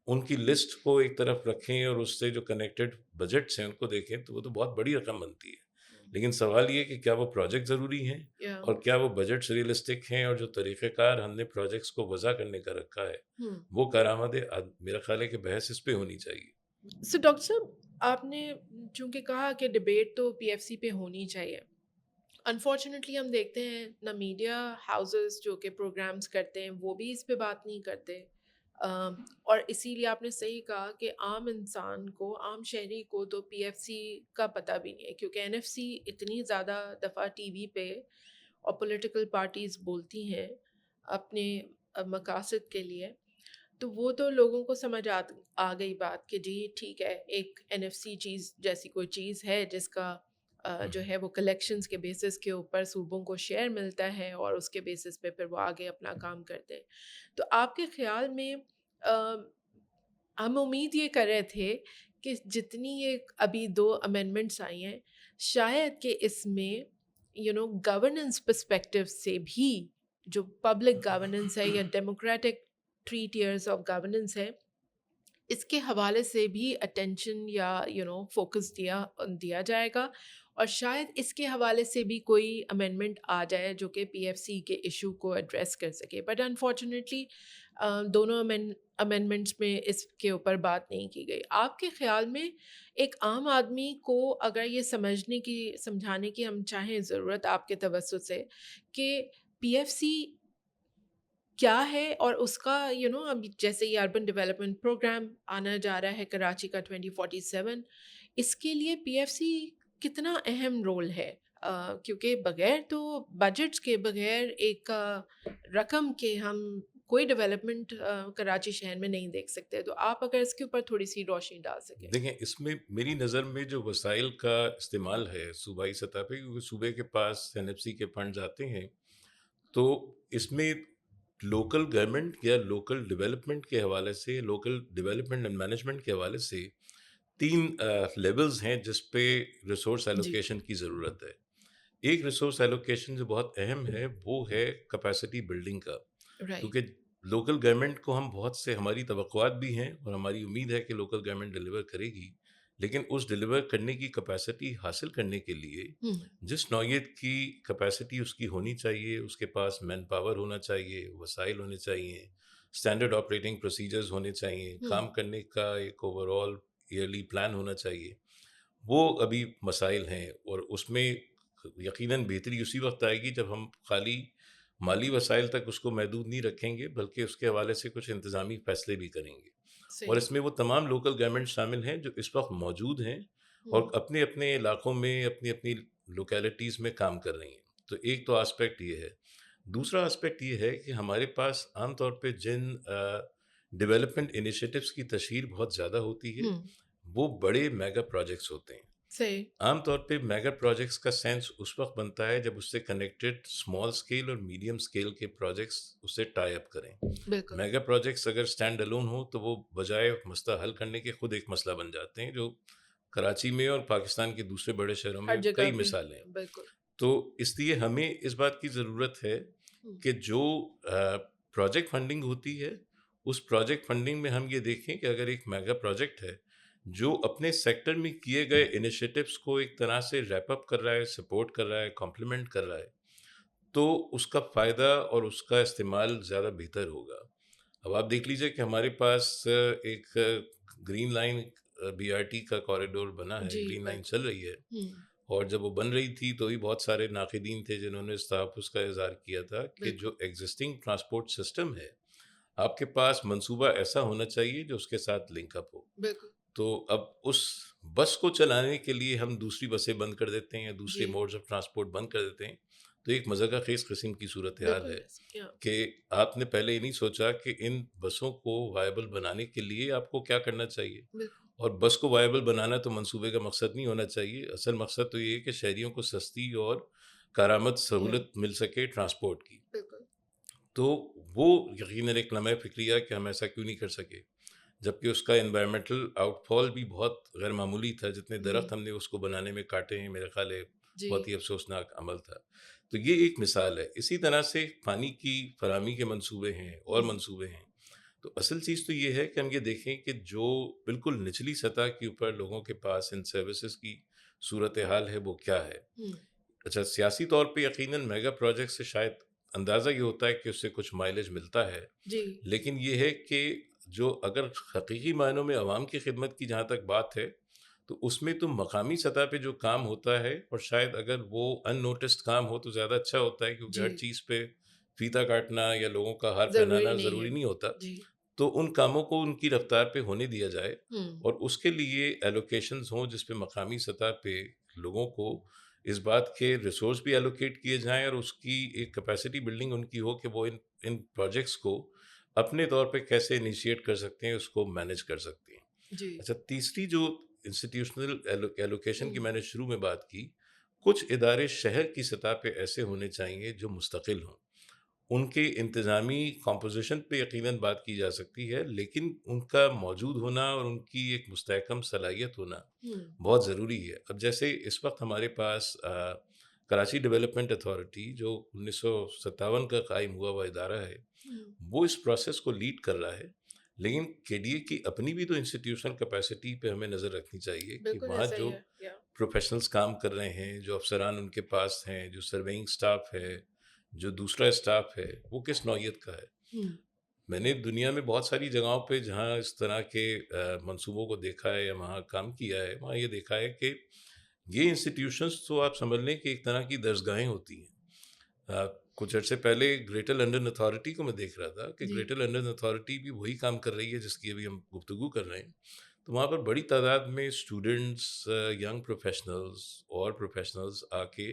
ان کی لسٹ کو ایک طرف رکھیں اور اس سے جو کنیکٹڈ بجٹس ہیں ان کو دیکھیں تو وہ تو بہت بڑی رقم بنتی ہے. لیکن سوال یہ کہ کیا وہ پروجیکٹ ضروری ہیں یا اور کیا وہ بجٹس ریئلسٹک ہیں، اور جو طریقہ کار ہم نے پروجیکٹس کو وضع کرنے کا رکھا ہے ہوں وہ کارآمد ہے. میرا خیال ہے کہ بحث اس پہ ہونی چاہیے. سو ڈاکٹر صاحب آپ نے چونکہ کہا کہ ڈبیٹ تو پی ایف سی پہ ہونی چاہیے، انفارچونیٹلی ہم دیکھتے ہیں نہ میڈیا ہاؤسز جو کہ پروگرامز کرتے ہیں وہ بھی اس پہ بات نہیں کرتے. اور اسی لیے آپ نے صحیح کہا کہ عام انسان کو، عام شہری کو تو پی ایف سی کا پتہ بھی نہیں ہے، کیونکہ این ایف سی اتنی زیادہ دفعہ ٹی وی پہ اور پولیٹیکل پارٹیز بولتی ہیں اپنے مقاصد کے لیے، تو وہ تو لوگوں کو سمجھ آ گئی بات کہ جی ٹھیک ہے، ایک این ایف سی چیز جیسی کوئی چیز ہے جس کا جو ہے وہ کلیکشنز کے بیسس کے اوپر صوبوں کو شیئر ملتا ہے، اور اس کے بیسس پہ پھر وہ آگے اپنا کام کرتے ہیں. تو آپ کے خیال میں ہم امید یہ کر رہے تھے کہ جتنی یہ ابھی 2 امینڈمنٹس آئی ہیں، شاید کہ اس میں گورننس پرسپیکٹو سے بھی جو پبلک گورننس ہے یا ڈیموکریٹک 3 ٹیئرس آف گورننس ہے، اس کے حوالے سے بھی اٹینشن یا فوکس دیا جائے گا، اور شاید اس کے حوالے سے بھی کوئی امینڈمنٹ آ جائے جو کہ پی ایف سی کے ایشو کو ایڈریس کر سکے. بٹ انفارچونیٹلی دونوں امینڈمنٹس میں اس کے اوپر بات نہیں کی گئی. آپ کے خیال میں ایک عام آدمی کو اگر یہ سمجھانے کی ہم چاہیں ضرورت آپ کے توسط سے کہ پی ایف سی کیا ہے، اور اس کا اب جیسے یہ اربن ڈیولپمنٹ پروگرام آنا جا رہا ہے کراچی کا 2047، اس کے لیے پی ایف سی کتنا اہم رول ہے؟ کیونکہ بغیر تو بجٹس کے، بغیر ایک رقم کے ہم کوئی ڈیولپمنٹ کراچی شہر میں نہیں دیکھ سکتے. تو آپ اگر اس کے اوپر تھوڑی سی روشنی ڈال سکیں. دیکھیں، اس میں میری نظر میں جو وسائل کا استعمال ہے صوبائی سطح پہ، کیونکہ صوبے کے پاس این ایف سی کے فنڈز آتے ہیں، تو اس میں لوکل گورنمنٹ یا لوکل ڈیولپمنٹ کے حوالے سے، لوکل ڈیولپمنٹ اینڈ مینجمنٹ کے حوالے سے 3 لیولز ہیں جس پہ ریسورس جی ایلوکیشن کی ضرورت ہے. ایک ریسورس ایلوکیشن جو بہت اہم ہے وہ ہے کیپیسٹی بلڈنگ کا، رائٹ. کیونکہ لوکل گورنمنٹ کو ہم بہت سے، ہماری توقعات بھی ہیں اور ہماری امید ہے کہ لوکل گورنمنٹ ڈلیور کرے گی، لیکن اس ڈلیور کرنے کی کیپیسٹی حاصل کرنے کے لیے جس نوعیت کی کیپیسٹی اس کی ہونی چاہیے، اس کے پاس مین پاور ہونا چاہیے، وسائل ہونے چاہیے، اسٹینڈرڈ آپریٹنگ پروسیجرز ہونے چاہیے، کام کرنے کا ایک اوور آل ایئرلی پلان ہونا چاہیے، وہ ابھی مسائل ہیں. اور اس میں یقیناً بہتری اسی وقت آئے گی جب ہم خالی مالی وسائل تک اس کو محدود نہیں رکھیں گے، بلکہ اس کے حوالے سے کچھ انتظامی فیصلے بھی کریں گے. اور صحیح. اس میں وہ تمام لوکل گورنمنٹ شامل ہیں جو اس وقت موجود ہیں اور اپنے اپنے علاقوں میں، اپنی اپنی لوکیلٹیز میں کام کر رہی ہیں. تو ایک تو آسپیکٹ یہ ہے. دوسرا آسپیکٹ یہ ہے کہ ہمارے پاس عام طور پہ جن ڈیولپمنٹ انیشیٹوز کی تشہیر بہت زیادہ ہوتی ہے وہ بڑے میگا پروجیکٹس ہوتے ہیں. صحیح. عام طور پہ میگا پروجیکٹس کا سینس اس وقت بنتا ہے جب اس سے کنیکٹڈ اسمال اسکیل اور میڈیم اسکیل کے پروجیکٹس اس سے ٹائی اپ کریں. بالکل. میگا پروجیکٹس اگر اسٹینڈ الون ہو تو وہ بجائے مسئلہ حل کرنے کے خود ایک مسئلہ بن جاتے ہیں، جو کراچی میں اور پاکستان کے دوسرے بڑے شہروں میں ہر جگہ کئی پہ. مثالیں ہیں. بالکل. تو اس لیے ہمیں اس بات کی ضرورت ہے کہ جو پروجیکٹ فنڈنگ ہوتی ہے اس پروجیکٹ فنڈنگ میں ہم یہ دیکھیں کہ اگر ایک میگا پروجیکٹ ہے جو اپنے سیکٹر میں کیے گئے انیشیٹوز کو ایک طرح سے ریپ اپ کر رہا ہے، سپورٹ کر رہا ہے، کمپلیمنٹ کر رہا ہے، تو اس کا فائدہ اور اس کا استعمال زیادہ بہتر ہوگا. اب آپ دیکھ لیجئے کہ ہمارے پاس ایک green line B R T کا کوریڈور بنا ہے، جی گرین لائن بالکل. چل رہی ہے، اور جب وہ بن رہی تھی تو ہی بہت سارے ناقدین تھے جنہوں نے اس تحفظ کا اظہار کیا تھا کہ جو ایگزسٹنگ ٹرانسپورٹ سسٹم ہے آپ کے پاس منصوبہ ایسا ہونا چاہیے جو اس کے ساتھ لنک اپ ہو. بالکل. تو اب اس بس کو چلانے کے لیے ہم دوسری بسیں بند کر دیتے ہیں، دوسرے جی موڈز آف ٹرانسپورٹ بند کر دیتے ہیں، تو ایک مذاقہ خیز قسم کی صورتحال بالکل. ہے Yeah. کہ آپ نے پہلے یہ نہیں سوچا کہ ان بسوں کو وائبل بنانے کے لیے آپ کو کیا کرنا چاہیے. بالکل. اور بس کو وائبل بنانا تو منصوبے کا مقصد نہیں ہونا چاہیے، اصل مقصد تو یہ ہے کہ شہریوں کو سستی اور کارآمد سہولت مل سکے ٹرانسپورٹ کی. بالکل. تو وہ یقیناً ایک لمحہ فکریہ کہ ہم ایسا کیوں نہیں کر سکے، جبکہ اس کا انوائرمنٹل آؤٹ فال بھی بہت غیر معمولی تھا. جتنے درخت ہم نے اس کو بنانے میں کاٹے ہیں میرے خیال ہے بہت ہی افسوسناک عمل تھا. تو یہ ایک مثال ہے. اسی طرح سے پانی کی فراہمی کے منصوبے ہیں اور منصوبے ہیں. تو اصل چیز تو یہ ہے کہ ہم یہ دیکھیں کہ جو بالکل نچلی سطح کے اوپر لوگوں کے پاس ان سروسز کی صورتحال ہے وہ کیا ہے. اچھا، سیاسی طور پہ یقیناً میگا پروجیکٹ سے شاید اندازہ یہ ہوتا ہے کہ اس سے کچھ مائلیج ملتا ہے، جی لیکن یہ ہے کہ جو اگر حقیقی معنوں میں عوام کی خدمت کی جہاں تک بات ہے تو اس میں تو مقامی سطح پہ جو کام ہوتا ہے، اور شاید اگر وہ ان نوٹسڈ کام ہو تو زیادہ اچھا ہوتا ہے، کیونکہ ہر چیز پہ فیتا کاٹنا یا لوگوں کا ہار پہنانا ضروری نہیں ہوتا. جی تو ان کاموں کو ان کی رفتار پہ ہونے دیا جائے ہوں اور اس کے لیے ایلوکیشنز ہوں جس پہ مقامی سطح پہ لوگوں کو اس بات کے ریسورس بھی ایلوکیٹ کیے جائیں اور اس کی ایک کیپیسٹی بلڈنگ ان کی ہو کہ وہ ان پروجیکٹس کو اپنے طور پہ کیسے انیشیٹ کر سکتے ہیں، اس کو مینیج کر سکتے ہیں. جی اچھا، تیسری جو انسٹیٹیوشنل ایلوکیشن کی ہوں میں نے شروع میں بات کی، کچھ ادارے شہر کی سطح پہ ایسے ہونے چاہیے جو مستقل ہوں. ان کے انتظامی کمپوزیشن پہ یقیناً بات کی جا سکتی ہے، لیکن ان کا موجود ہونا اور ان کی ایک مستحکم صلاحیت ہونا ہوں بہت ضروری ہے. اب جیسے اس وقت ہمارے پاس کراچی ڈیولپمنٹ اتھارٹی جو 1957 کا قائم ہوا ہوا ادارہ ہے، ہوں وہ اس پروسیس کو لیڈ کر رہا ہے. لیکن کے ڈی اے کی اپنی بھی تو انسٹیٹیوشنل کیپیسٹی پہ ہمیں نظر رکھنی چاہیے کہ بالکل وہاں ایسا ہی جو ہے یا پروفیشنلز کام کر رہے ہیں، جو افسران ان کے پاس ہیں، جو سرویئنگ سٹاف ہے، جو دوسرا اسٹاف ہے، وہ کس نوعیت کا ہے. ہوں میں نے دنیا میں بہت ساری جگہوں پہ جہاں اس طرح کے منصوبوں کو دیکھا ہے یا وہاں کام کیا ہے، وہاں یہ دیکھا ہے کہ یہ انسٹیٹیوشنز تو آپ سمجھ لیں کہ ایک طرح کی درسگاہیں ہوتی ہیں. کچھ عرصے پہلے گریٹر لنڈن اتھارٹی کو میں دیکھ رہا تھا کہ جی گریٹر لنڈن اتھارٹی بھی وہی کام کر رہی ہے جس کی ابھی ہم گفتگو کر رہے ہیں. تو وہاں پر بڑی تعداد میں اسٹوڈنٹس، ینگ پروفیشنلز اور پروفیشنلز آ کے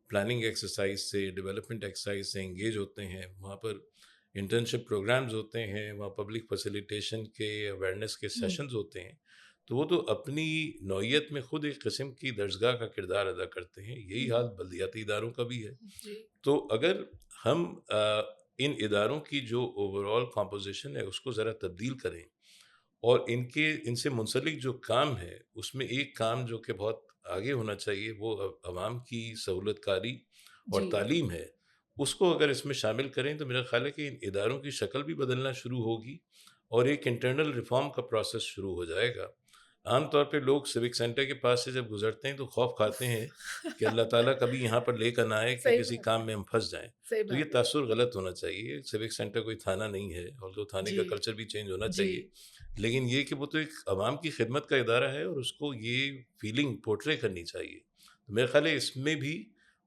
پلاننگ ایکسرسائز سے، ڈیولپمنٹ ایکسرسائز سے انگیج ہوتے ہیں. وہاں پر انٹرنشپ پروگرامز ہوتے ہیں، وہاں پبلک فیسیلیٹیشن کے، اویئرنیس کے ہوں سیشنز ہوتے ہیں. تو وہ تو اپنی نوعیت میں خود ایک قسم کی درسگاہ کا کردار ادا کرتے ہیں. یہی ہوں حال بلدیاتی اداروں کا بھی ہے. جی تو اگر ہم ان اداروں کی جو اوور آل کمپوزیشن ہے اس کو ذرا تبدیل کریں اور ان سے منسلک جو کام ہے اس میں ایک کام جو کہ بہت آگے ہونا چاہیے وہ عوام کی سہولت کاری اور جی تعلیم ہے، اس کو اگر اس میں شامل کریں تو میرا خیال ہے کہ ان اداروں کی شکل بھی بدلنا شروع ہوگی اور ایک انٹرنل ریفارم کا پروسیس شروع ہو جائے گا. عام طور پہ لوگ سیوک سینٹر کے پاس سے جب گزرتے ہیں تو خوف کھاتے ہیں کہ اللہ تعالیٰ کبھی یہاں پر لے کر نہ آئے کہ صحیح کسی بات ہے کام میں ہم پھنس جائیں. صحیح تو یہ بات ہے تاثر غلط ہونا چاہیے. سیوک سینٹر کوئی تھانہ نہیں ہے اور تو تھانے جی کا کلچر بھی چینج ہونا جی چاہیے، لیکن یہ کہ وہ تو ایک عوام کی خدمت کا ادارہ ہے اور اس کو یہ فیلنگ پورٹرے کرنی چاہیے. تو میرے خیال ہے اس میں بھی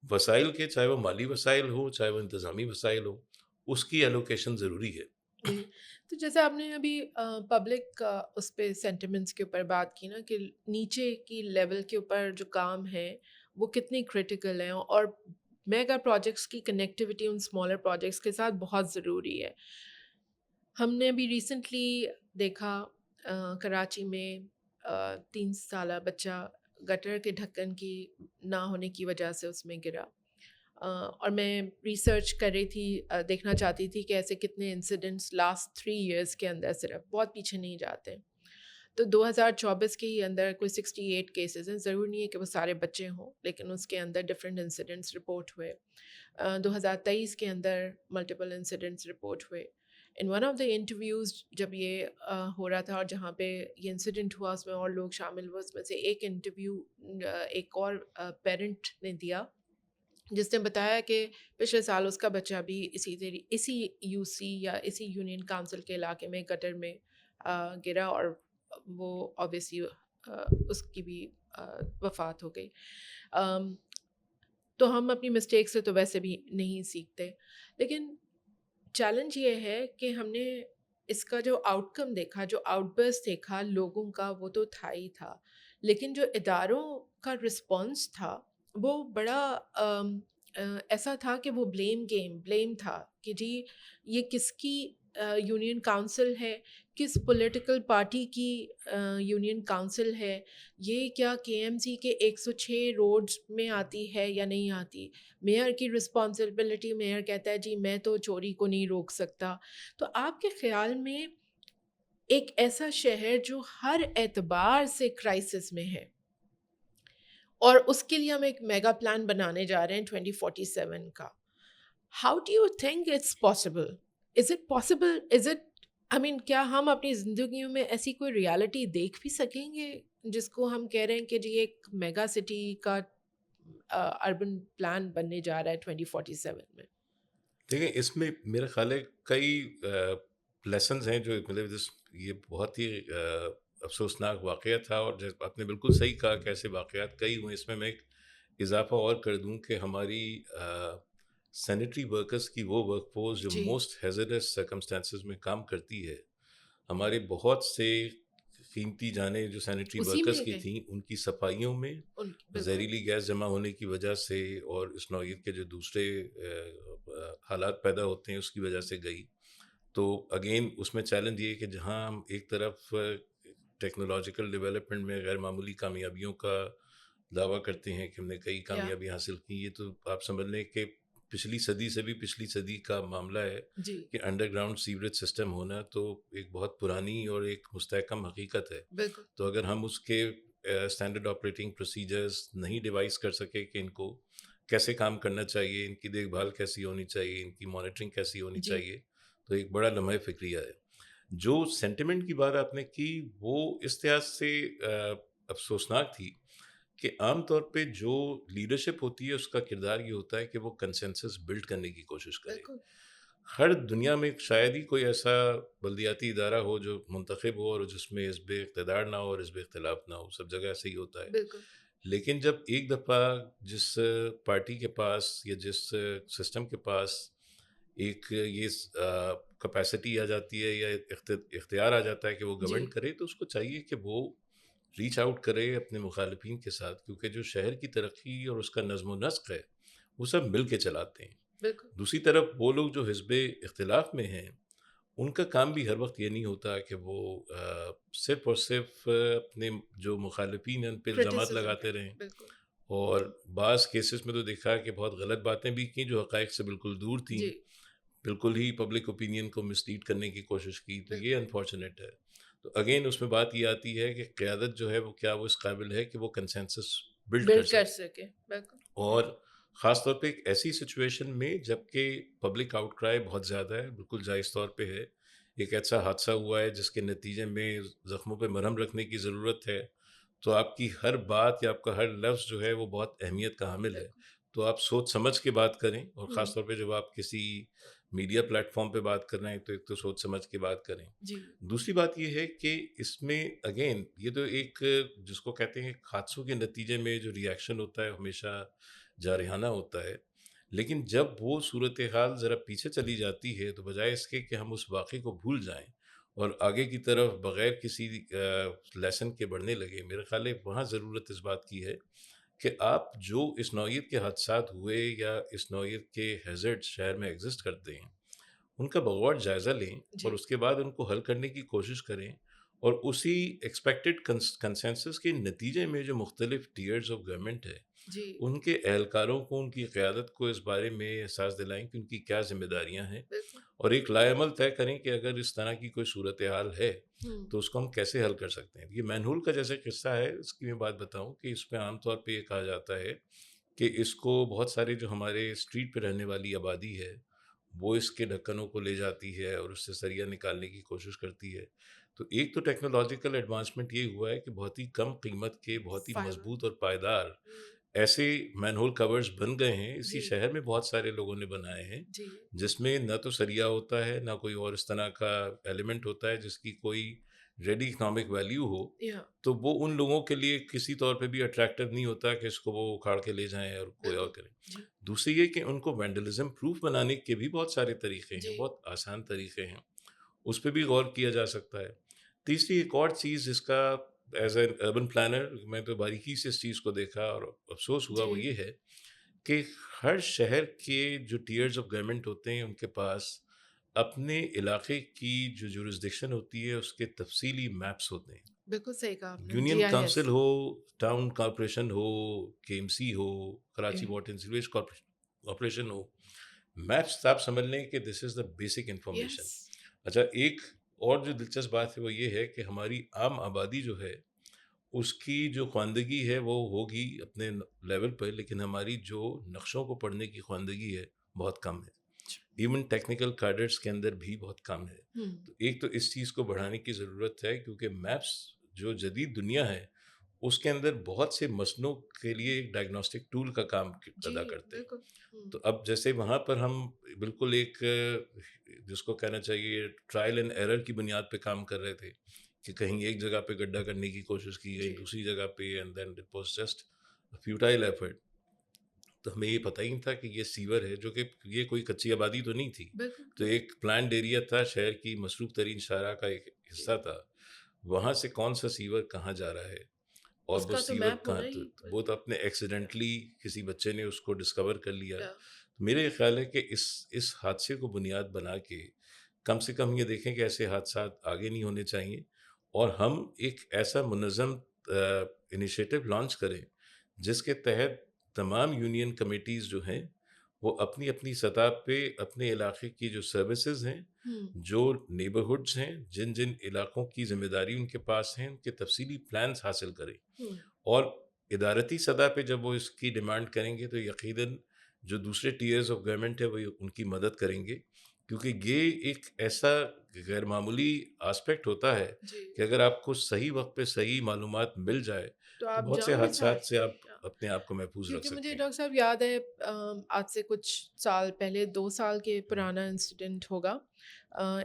وسائل کے، چاہے وہ مالی وسائل ہو چاہے وہ انتظامی وسائل ہو، اس کی ایلوکیشن ضروری ہے. جی تو جیسے آپ نے ابھی پبلک اس پہ سینٹیمنٹس کے اوپر بات کی نا کہ نیچے کی لیول کے اوپر جو کام ہے وہ کتنی کریٹیکل ہیں اور میگا پروجیکٹس کی کنیکٹیوٹی ان اسمالر پروجیکٹس کے ساتھ بہت ضروری ہے. ہم نے ابھی ریسنٹلی دیکھا کراچی میں 3 سالہ بچہ گٹر کے ڈھکن کی نہ ہونے کی وجہ سے اس میں گرا. اور میں ریسرچ کر رہی تھی، دیکھنا چاہتی تھی کہ ایسے کتنے انسیڈنٹس لاسٹ 3 ایئرس کے اندر، صرف بہت پیچھے نہیں جاتے. تو 2024 کے ہی اندر کوئی 68 کیسز ہیں. ضرور نہیں ہے کہ وہ سارے بچے ہوں، لیکن اس کے اندر ڈفرینٹ انسیڈنٹس رپورٹ ہوئے. 2023 کے اندر ملٹیپل انسیڈنٹس رپورٹ ہوئے. In one of the interviews جب یہ ہو رہا تھا اور جہاں پہ یہ انسیڈنٹ ہوا اس میں اور لوگ شامل ہوئے، اس میں سے ایک انٹرویو ایک اور پیرنٹ نے دیا جس نے بتایا کہ پچھلے سال اس کا بچہ بھی اسی یو سی یا اسی یونین کاؤنسل کے علاقے میں گٹر میں گرا اور وہ آبویسلی اس کی بھی وفات ہو گئی. تو ہم اپنی مسٹیک سے تو ویسے بھی نہیں سیکھتے، لیکن چیلنج یہ ہے کہ ہم نے اس کا جو آؤٹ کم دیکھا، جو آؤٹ برسٹ دیکھا لوگوں کا، وہ تو تھا ہی تھا، لیکن جو اداروں کا رسپانس تھا وہ بڑا ایسا تھا کہ وہ بلیم تھا کہ جی یہ کس کی یونین کاؤنسل ہے، کس پولیٹیکل پارٹی کی یونین کاؤنسل ہے، یہ کیا کے ایم سی کے 106 روڈز میں آتی ہے یا نہیں آتی. میئر کی رسپانسبلٹی، میئر کہتا ہے جی میں تو چوری کو نہیں روک سکتا. تو آپ کے خیال میں ایک ایسا شہر جو ہر اعتبار سے کرائسس میں ہے اور اس کے لیے ہم ایک میگا پلان بنانے جا رہے ہیں 2047 کا، how do you think it's possible? Is it possible? Is it کیا ہم اپنی زندگیوں میں ایسی کوئی ریالٹی دیکھ بھی سکیں گے جس کو ہم کہہ رہے ہیں کہ جی ایک میگا سٹی کا اربن پلان بننے جا رہا ہے 2047 میں؟ دیکھیں اس میں میرا خیال ہے کئی لیسنز ہیں جو مطلب یہ بہت ہی افسوسناک واقعہ تھا اور آپ نے بالکل صحیح کہا کہ ایسے واقعات کئی ہوئے. اس میں ایک اضافہ اور کر دوں کہ ہماری سینیٹری ورکرز کی وہ ورک فورس جو جی موسٹ ہیزرس سرکمسٹانسز میں کام کرتی ہے، ہمارے بہت سے قیمتی جانیں جو سینیٹری اسی ورکرز میں کی گئے تھیں ان کی صفائیوں میں بالکل زہریلی گیس جمع ہونے کی وجہ سے اور اس نوعیت کے جو دوسرے حالات پیدا ہوتے ہیں اس کی وجہ سے گئی. تو اگین اس میں چیلنج یہ ہے کہ جہاں ہم ایک طرف ٹیکنالوجیکل ڈیولپمنٹ میں غیر معمولی کامیابیوں کا دعویٰ کرتے ہیں کہ ہم نے کئی یا کامیابی حاصل کی، یہ تو آپ سمجھ لیں کہ پچھلی صدی سے بھی پچھلی صدی کا معاملہ ہے جی کہ انڈر گراؤنڈ سیوریج سسٹم ہونا تو ایک بہت پرانی اور ایک مستحکم حقیقت ہے. بالکل تو اگر ہم اس کے اسٹینڈرڈ آپریٹنگ پروسیجرز نہیں ڈیوائز کر سکے کہ ان کو کیسے کام کرنا چاہیے، ان کی دیکھ بھال کیسی ہونی چاہیے، ان کی مانیٹرنگ کیسی ہونی جی چاہیے، تو ایک بڑا لمحہ فکریہ ہے. جو سینٹیمنٹ کی بات آپ نے کی وہ اس لحاظ سے افسوسناک تھی کہ عام طور پہ جو لیڈرشپ ہوتی ہے اس کا کردار یہ ہوتا ہے کہ وہ کنسنسس بلڈ کرنے کی کوشش کرے. بالکل ہر دنیا میں شاید ہی کوئی ایسا بلدیاتی ادارہ ہو جو منتخب ہو اور جس میں حزب اقتدار نہ ہو اور حزب اختلاف نہ ہو، سب جگہ ایسے ہی ہوتا ہے. بالکل لیکن جب ایک دفعہ جس پارٹی کے پاس یا جس سسٹم کے پاس ایک یہ کیپیسٹی آ جاتی ہے یا اختیار آ جاتا ہے کہ وہ جی گورن کرے، تو اس کو چاہیے کہ وہ ریچ آؤٹ کرے اپنے مخالفین کے ساتھ، کیونکہ جو شہر کی ترقی اور اس کا نظم و نسق ہے وہ سب مل کے چلاتے ہیں. بالکل دوسری طرف وہ لوگ جو حزب اختلاف میں ہیں ان کا کام بھی ہر وقت یہ نہیں ہوتا کہ وہ صرف اور صرف اپنے جو مخالفین ہیں ان پہ الزامات کرٹیسزم لگاتے رہیں. بالکل اور بعض کیسز میں تو دیکھا کہ بہت غلط باتیں بھی کیں جو حقائق سے بالکل دور تھیں، جی بالکل ہی پبلک اوپینین کو مسلیڈ کرنے کی کوشش کی. تو یہ بالکل انفارچونیٹ ہے. تو اگین اس میں بات یہ آتی ہے کہ قیادت جو ہے وہ کیا وہ اس قابل ہے کہ وہ کنسنسس بلڈ کر بلڈ کر سکے. سکے بالکل اور خاص طور پہ ایک ایسی سچویشن میں جب کہ پبلک آؤٹ کرائے بہت زیادہ ہے، بالکل جائز طور پہ ہے، ایک ایسا حادثہ ہوا ہے جس کے نتیجے میں زخموں پہ مرہم رکھنے کی ضرورت ہے، تو آپ کی ہر بات یا آپ کا ہر لفظ جو ہے وہ بہت اہمیت کا حامل ہے. بالکل تو آپ سوچ سمجھ کے بات کریں، اور ہوں خاص طور پہ جب آپ کسی میڈیا پلیٹ فارم پہ بات کر رہے ہیں تو ایک تو سوچ سمجھ کے بات کریں. جی دوسری بات یہ ہے کہ اس میں اگین یہ تو ایک جس کو کہتے ہیں حادثوں کے نتیجے میں جو ری ایکشن ہوتا ہے ہمیشہ جارحانہ ہوتا ہے، لیکن جب وہ صورتحال ذرا پیچھے چلی جاتی ہے تو بجائے اس کے کہ ہم اس واقعے کو بھول جائیں اور آگے کی طرف بغیر کسی لیسن کے بڑھنے لگے، میرے خیال ہے وہاں ضرورت اس بات کی ہے کہ آپ جو اس نوعیت کے حادثات ہوئے یا اس نوعیت کے ہیزرڈ شہر میں ایگزسٹ کرتے ہیں ان کا بغور جائزہ لیں اور جی اس کے بعد ان کو حل کرنے کی کوشش کریں، اور اسی ایکسپیکٹڈ کنسنسس کے نتیجے میں جو مختلف ٹیئرز آف گورنمنٹ ہے جی ان کے اہلکاروں کو، ان کی قیادت کو اس بارے میں احساس دلائیں کہ ان کی کیا ذمہ داریاں ہیں، بالکل اور ایک لائے عمل طے کریں کہ اگر اس طرح کی کوئی صورتحال ہے ہوں تو اس کو ہم کیسے حل کر سکتے ہیں. یہ مینہول کا جیسے قصہ ہے اس کی میں بات بتاؤں کہ اس میں عام طور پہ یہ کہا جاتا ہے کہ اس کو بہت سارے جو ہمارے اسٹریٹ پہ رہنے والی آبادی ہے وہ اس کے ڈھکنوں کو لے جاتی ہے اور اس سے سریا نکالنے کی کوشش کرتی ہے. تو ایک تو ٹیکنالوجیکل ایڈوانسمنٹ یہ ہوا ہے کہ بہت ہی کم قیمت کے بہت ہی فائبر مضبوط اور پائیدار ایسے مین ہول کورز بن گئے ہیں. اسی جی شہر میں بہت سارے لوگوں نے بنائے ہیں جی جس میں نہ تو سریا ہوتا ہے نہ کوئی اور اس طرح کا ایلیمنٹ ہوتا ہے جس کی کوئی ریڈی اکنامک ویلیو ہو. یا تو وہ ان لوگوں کے لیے کسی طور پہ بھی اٹریکٹیو نہیں ہوتا کہ اس کو وہ اکھاڑ کے لے جائیں اور کوئی اور بالکل کریں. جی دوسری یہ کہ ان کو وینڈلزم پروف بنانے کے بھی بہت سارے طریقے ہیں، جی بہت آسان طریقے ہیں، اس پہ بھی غور کیا جا سکتا ہے. تیسری ایک اور چیز جس کا ایز اے اربن پلانر میں تو باریکی سے اس چیز کو دیکھا اور افسوس ہوا، جی وہ یہ ہے کہ ہر شہر کے جو ٹیئرز آف گورنمنٹ ہوتے ہیں ان کے پاس اپنے علاقے کی جو جورسڈکشن ہوتی ہے اس کے تفصیلی میپس ہوتے ہیں. بالکل صحیح کہا آپ نے union G I S council who, town corporation ہو، کے M C who, Karachi water and sewerage corporation who, maps آپ سمجھ لیں کہ دس از دا بیسک انفارمیشن. یس اچھا، ایک اور جو دلچسپ بات ہے وہ یہ ہے کہ ہماری عام آبادی جو ہے اس کی جو خواندگی ہے وہ ہوگی اپنے لیول پہ، لیکن ہماری جو نقشوں کو پڑھنے کی خواندگی ہے بہت کم ہے. ایون ٹیکنیکل کارڈرز کے اندر بھی بہت کم ہے. تو ایک تو اس چیز کو بڑھانے کی ضرورت ہے کیونکہ میپس جو جدید دنیا ہے اس کے اندر بہت سے مسئلوں کے لیے ایک ڈائگنوسٹک ٹول کا کام جی ادا کرتے ہیں. بالکل تو اب جیسے وہاں پر ہم بالکل ایک جس کو کہنا چاہیے ٹرائل اینڈ ایرر کی بنیاد پہ کام کر رہے تھے کہ کہیں ایک جگہ پہ گڈھا کرنے کی کوشش کی گئی، جی دوسری جگہ پہ، and then it was just futile effort. تو ہمیں یہ پتہ ہی نہیں تھا کہ یہ سیور ہے، جو کہ یہ کوئی کچی آبادی تو نہیں تھی. بالکل تو ایک پلانڈ ایریا تھا، شہر کی مصروف ترین شاہراہ کا ایک حصہ تھا وہاں سے کون سا سیور کہاں جا رہا ہے اور وہ اس کا تو سیور میپ کہاں ہونا تو ہی وہ تو اپنے ایکسیڈنٹلی کسی بچے نے اس کو ڈسکور کر لیا. یا میرا یہ خیال ہے کہ اس حادثے کو بنیاد بنا کے کم سے کم یہ دیکھیں کہ ایسے حادثات آگے نہیں ہونے چاہیے اور ہم ایک ایسا منظم انیشیٹو لانچ کریں جس کے تحت تمام یونین کمیٹیز جو ہیں وہ اپنی اپنی سطح پہ اپنے علاقے کی جو سروسز ہیں ہوں جو نیبرہڈز ہیں جن جن علاقوں کی ذمہ داری ان کے پاس ہیں ان کے تفصیلی پلانز حاصل کریں ہوں اور ادارتی سطح پہ جب وہ اس کی ڈیمانڈ کریں گے تو یقیناً جو دوسرے ٹیئرز آف گورنمنٹ ہے وہ ان کی مدد کریں گے کیونکہ یہ ایک ایسا غیر معمولی آسپیکٹ ہوتا ہے جی کہ اگر آپ کو صحیح وقت پہ صحیح معلومات مل جائے تو تو آپ بہت سے جان بچا حادثات سے آپ سکتے ہیں. اپنے آپ کو محفوظ رکھ کیونکہ مجھے سکتے ہیں. ڈاکٹر صاحب یاد ہے آج سے کچھ سال پہلے 2 سال کے پرانا انسیڈنٹ ہوگا.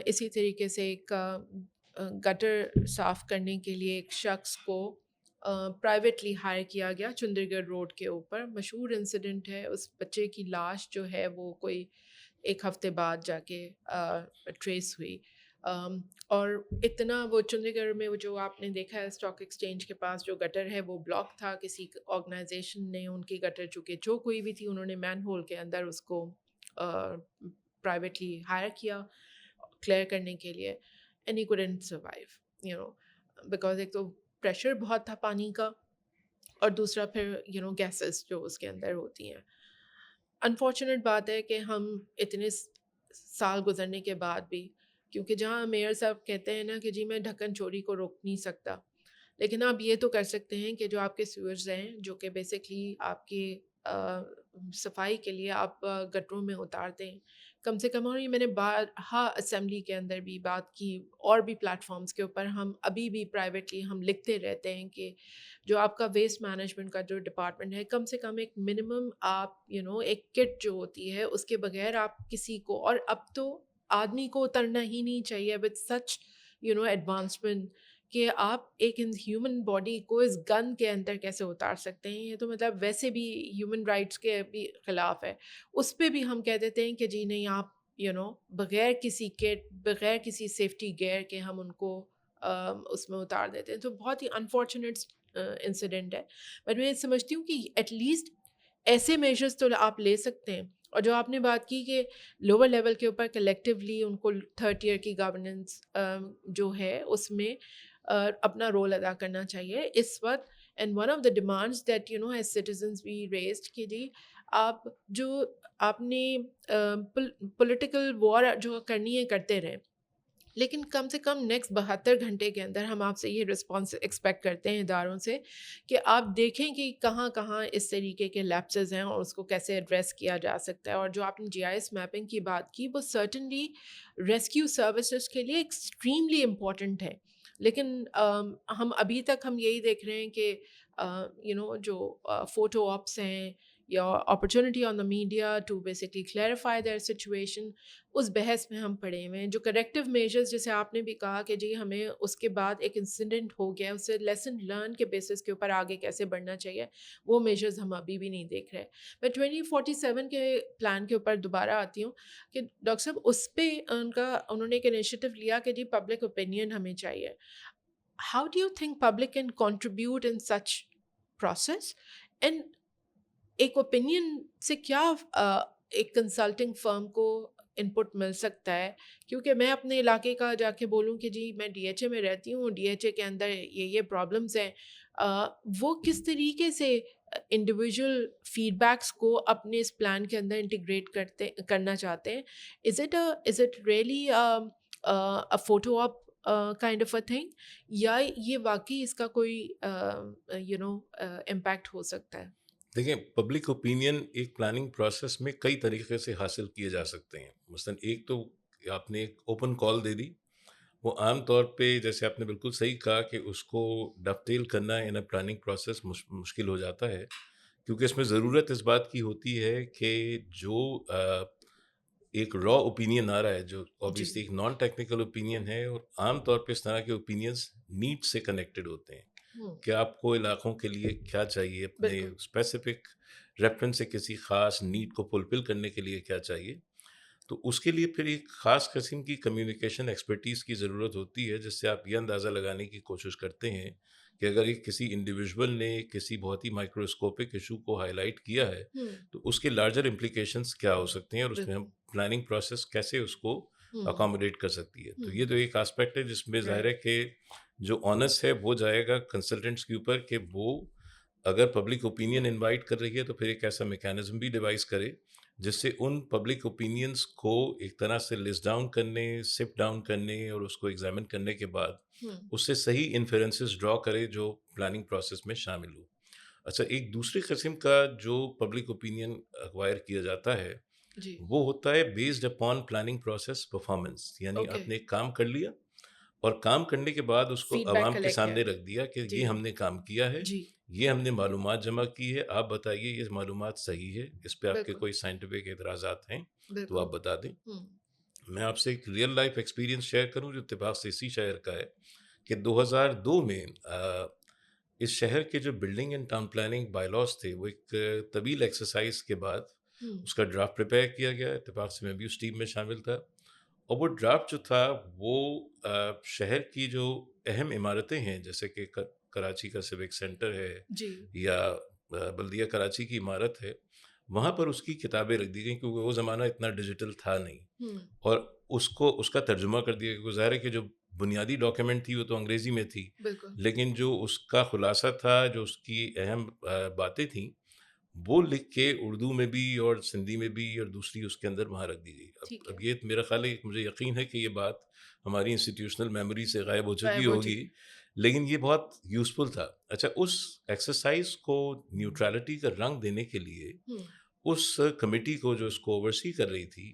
اسی طریقے سے ایک گٹر صاف کرنے کے لیے ایک شخص کو پرائیویٹلی ہائر کیا گیا چندر گڑھ روڈ کے اوپر. مشہور انسیڈنٹ ہے. اس بچے کی لاش جو ہے وہ کوئی 1 ہفتے بعد جا کے ٹریس ہوئی. اور اتنا وہ چندر گڑھ میں وہ جو آپ نے دیکھا ہے اسٹاک ایکسچینج کے پاس جو گٹر ہے وہ بلاک تھا. کسی آرگنائزیشن نے ان کی گٹر چونکہ جو کوئی بھی تھی انہوں نے مین ہول کے اندر اس کو پرائیویٹلی ہائر کیا کلیئر کرنے کے لیے. And he couldn't survive because ایک تو پریشر بہت تھا پانی کا اور دوسرا پھر گیسز جو اس کے اندر ہوتی ہیں. انفارچونیٹ بات ہے کہ ہم اتنے سال گزرنے کے بعد بھی کیونکہ جہاں میئر صاحب کہتے ہیں نا کہ جی میں ڈھکن چوری کو روک نہیں سکتا لیکن آپ یہ تو کر سکتے ہیں کہ جو آپ کے سیورز ہیں جو کہ بیسکلی آپ کی صفائی کے لیے آپ گٹروں میں اتارتے ہیں کم سے کم. اور یہ میں نے بارہا اسمبلی کے اندر بھی بات کی اور بھی پلیٹ فارمز کے اوپر ہم ابھی بھی پرائیویٹلی ہم لکھتے رہتے ہیں کہ جو آپ کا ویسٹ مینجمنٹ کا جو ڈپارٹمنٹ ہے کم سے کم ایک منیمم آپ ایک کٹ جو ہوتی ہے اس کے بغیر آپ کسی کو. اور اب تو آدمی کو اترنا ہی نہیں چاہیے وتھ سچ ایڈوانسمنٹ کہ آپ ایک ہیومن باڈی کو اس گن کے اندر کیسے اتار سکتے ہیں. یہ تو مطلب ویسے بھی ہیومن رائٹس کے بھی خلاف ہے. اس پہ بھی ہم کہہ دیتے ہیں کہ جی نہیں آپ بغیر کسی کٹ بغیر کسی سیفٹی گیئر کے ہم ان کو اس میں اتار دیتے ہیں. تو بہت ہی انفارچونیٹ انسیڈنٹ ہے. بٹ میں سمجھتی ہوں کہ ایٹ لیسٹ ایسے میجرس تو آپ لے سکتے ہیں. اور جو آپ نے بات کی کہ لوور لیول کے اوپر کلیکٹیولی ان کو 3rd ایئر کی گورننس جو ہے اس میں اپنا رول ادا کرنا چاہیے اس وقت. And one of the demands that as citizens we raised کہ جی آپ جو آپ نے پولیٹیکل وار جو کرنی ہے کرتے رہیں لیکن کم سے کم نیکسٹ 72 گھنٹے کے اندر ہم آپ سے یہ رسپانس ایکسپیکٹ کرتے ہیں اداروں سے کہ آپ دیکھیں کہ کہاں کہاں اس طریقے کے لیپسز ہیں اور اس کو کیسے ایڈریس کیا جا سکتا ہے. اور جو آپ نے GIS میپنگ کی بات کی وہ سرٹنلی ریسکیو سروسز کے لیے ایکسٹریملی امپورٹنٹ ہے. لیکن ہم ابھی تک ہم یہی دیکھ رہے ہیں کہ جو فوٹو آپس ہیں یا opportunity on the media to basically clarify their situation اس بحث میں ہم پڑے ہوئے ہیں. جو کریکٹیو میجرز جیسے آپ نے بھی کہا کہ جی ہمیں اس کے بعد ایک انسیڈنٹ ہو گیا اس سے لیسن لرن کے بیسس کے اوپر آگے کیسے بڑھنا چاہیے وہ میجرز ہم ابھی بھی نہیں دیکھ رہے. میں 2047 کے پلان کے اوپر دوبارہ آتی ہوں کہ ڈاکٹر صاحب اس پہ انہوں نے ایک انیشیٹو لیا کہ جی پبلک اوپینین ہمیں چاہیے. How do you think public can contribute in such process and ایک اوپینین سے کیا ایک کنسلٹنگ فرم کو انپٹ مل سکتا ہے. کیونکہ میں اپنے علاقے کا جا کے بولوں کہ جی میں DHA میں رہتی ہوں DHA کے اندر یہ پرابلمس ہیں وہ کس طریقے سے انڈیویژول فیڈ بیکس کو اپنے اس پلان کے اندر انٹیگریٹ کرنا چاہتے ہیں. از اٹ ریئلی فوٹو آپ کائنڈ آف اے تھنگ یا یہ واقعی اس کا کوئی امپیکٹ ہو سکتا ہے. دیکھیں پبلک اوپینین ایک پلاننگ پروسیس میں کئی طریقے سے حاصل کیے جا سکتے ہیں. مثلاً ایک تو آپ نے ایک اوپن کال دے دی وہ عام طور پہ جیسے آپ نے بالکل صحیح کہا کہ اس کو ڈفٹیل کرنا ان اے پلاننگ پروسیس مشکل ہو جاتا ہے کیونکہ اس میں ضرورت اس بات کی ہوتی ہے کہ جو ایک را اوپینین آ رہا ہے جو اوبیسلی ایک نان ٹیکنیکل اوپینین ہے اور عام طور پہ اس طرح کے اوپینینس نیڈ سے کنیکٹڈ ہوتے ہیں کہ آپ کو علاقوں کے لیے کیا چاہیے اپنے اسپیسیفک ریفرنس سے کسی خاص نیڈ کو فلفل کرنے کے لیے کیا چاہیے. تو اس کے لیے پھر ایک خاص قسم کی کمیونیکیشن ایکسپرٹیز کی ضرورت ہوتی ہے، جس سے آپ یہ اندازہ لگانے کی کوشش کرتے ہیں کہ اگر ایک کسی انڈیویژول نے کسی بہت ہی مائکروسکوپک ایشو کو ہائی لائٹ کیا ہے ہوں، تو اس کے لارجر امپلیکیشنس کیا ہو سکتے ہیں، اور اس میں ہم بالکل، پلاننگ پروسیس کیسے اس کو ہوں، اکاموڈیٹ کر سکتی ہے. تو ہوں، یہ تو ایک آسپیکٹ ہے جس میں ظاہر ہے رائٹ، کہ جو آنس ہے وہ جائے گا کنسلٹنٹس کے اوپر کہ وہ اگر پبلک اوپینین انوائٹ کر رہی ہے تو پھر ایک ایسا میکینزم بھی ڈیوائز کرے جس سے ان پبلک اوپینینس کو ایک طرح سے لسٹ ڈاؤن کرنے، سپ ڈاؤن کرنے اور اس کو ایگزامن کرنے کے بعد ہوں، اس سے صحیح انفیرنسز ڈرا کرے جو پلاننگ پروسیس میں شامل ہو. اچھا، ایک دوسری قسم کا جو پبلک اوپینین ایکوائر کیا جاتا ہے جی، وہ ہوتا ہے based upon planning process performance, یعنی اوکے، آپ نے ایک کام کر لیا اور کام کرنے کے بعد اس کو فیڈ بیک عوام کے کلیکٹ کیا، سامنے رکھ دیا کہ جی، یہ ہم نے کام کیا ہے، جی، یہ ہم نے معلومات جمع کی ہے، آپ بتائیے یہ معلومات صحیح ہے، اس پہ آپ کے بالکل، کوئی سائنٹیفک اعتراضات ہیں تو بالکل، آپ بتا دیں. ہوں، میں آپ سے ایک ریئل لائف ایکسپیرینس شیئر کروں جو اتفاق سے اسی شہر کا ہے کہ 2002 میں اس شہر کے جو building and town planning by laws تھے وہ ایک طویل ایکسرسائز کے بعد ہوں، اس کا ڈرافٹ پریپیئر کیا گیا. اتفاق سے میں بھی اس ٹیم میں شامل تھا اور وہ ڈرافٹ جو تھا وہ شہر کی جو اہم عمارتیں ہیں جیسے کہ کراچی کا سیوک سینٹر ہے جی، یا بلدیہ کراچی کی عمارت ہے، وہاں پر اس کی کتابیں رکھ دی گئیں کیونکہ وہ زمانہ اتنا ڈیجیٹل تھا نہیں، ہوں، اور اس کا ترجمہ کر دیا کیونکہ ظاہر ہے کہ جو بنیادی ڈاکیومنٹ تھی وہ تو انگریزی میں تھی، بالکل، لیکن جو اس کا خلاصہ تھا، جو اس کی اہم باتیں تھیں وہ لکھ کے اردو میں بھی اور سندھی میں بھی اور دوسری اس کے اندر وہاں رکھ دی گئی. ٹھیک ہے، اب یہ میرا خیال ہے، مجھے یقین ہے کہ یہ بات ہماری انسٹیٹیوشنل میموری سے غائب ہو چکی غائب ہو ہوگی، چکی، لیکن یہ بہت یوزفل تھا. اچھا، اس ایکسرسائز کو نیوٹرالٹی کا رنگ دینے کے لیے ہوں، اس کمیٹی کو جو اس کو اوورسی کر رہی تھی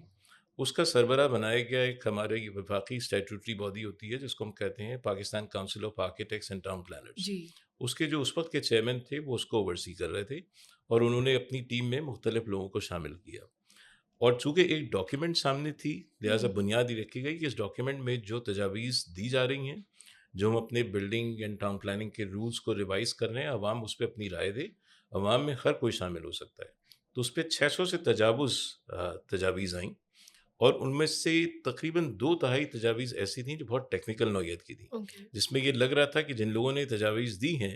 اس کا سربراہ بنایا گیا ایک ہمارے یہ وفاقی اسٹیٹوٹری باڈی ہوتی ہے جس کو ہم کہتے ہیں Pakistan council of architects and town planners. جی، اس کے جو اس وقت کے چیئرمین تھے وہ اس کو اوورسی کر رہے تھے اور انہوں نے اپنی ٹیم میں مختلف لوگوں کو شامل کیا. اور چونکہ ایک ڈاکیومنٹ سامنے تھی لہٰذا ہوں، بنیاد یہ رکھی گئی کہ اس ڈاکیومنٹ میں جو تجاویز دی جا رہی ہیں، جو ہم اپنے بلڈنگ اینڈ ٹاؤن پلاننگ کے رولز کو ریوائز کر رہے ہیں، عوام اس پہ اپنی رائے دے. عوام میں ہر کوئی شامل ہو سکتا ہے. تو اس پہ 600 سے تجاویز آئیں اور ان میں سے تقریباً 2/3 تجاویز ایسی تھیں جو بہت ٹیکنیکل نوعیت کی تھیں، اوکے، جس میں یہ لگ رہا تھا کہ جن لوگوں نے تجاویز دی ہیں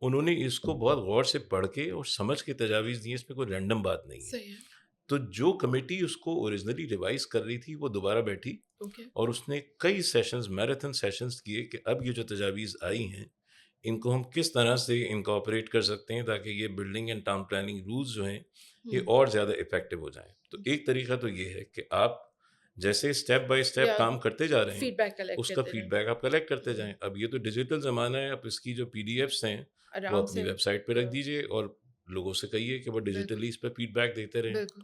انہوں نے اس کو بہت غور سے پڑھ کے اور سمجھ کے تجاویز دی ہیں، اس میں کوئی رینڈم بات نہیں ہے. صحیح ہے، تو جو کمیٹی اس کو اوریجنلی ریوائز کر رہی تھی وہ دوبارہ بیٹھی اوکے، اور اس نے کئی سیشنز، میراتھن سیشنز کیے کہ اب یہ جو تجاویز آئی ہیں ان کو ہم کس طرح سے انکارپوریٹ کر سکتے ہیں تاکہ یہ building and town planning rules جو ہیں یہ ہوں، اور زیادہ افیکٹو ہو جائیں. تو ایک طریقہ تو یہ ہے کہ آپ جیسے اسٹیپ بائی اسٹیپ یا کام کرتے جا رہے ہیں فیڈ بیک کلیکٹ اس کا کرتے فیڈ رہیں، بیک آپ کلیکٹ کرتے ہوں، جائیں. اب یہ تو ڈیجیٹل زمانہ ہے، اب اس کی جو PDF ہیں وہ آرام اپنی سے، ویب سائٹ پہ رکھ دیجئے اور لوگوں سے کہیے کہ وہ بالکل، ڈیجیٹلی اس پہ فیڈ بیک دیتے رہیں. بالکل،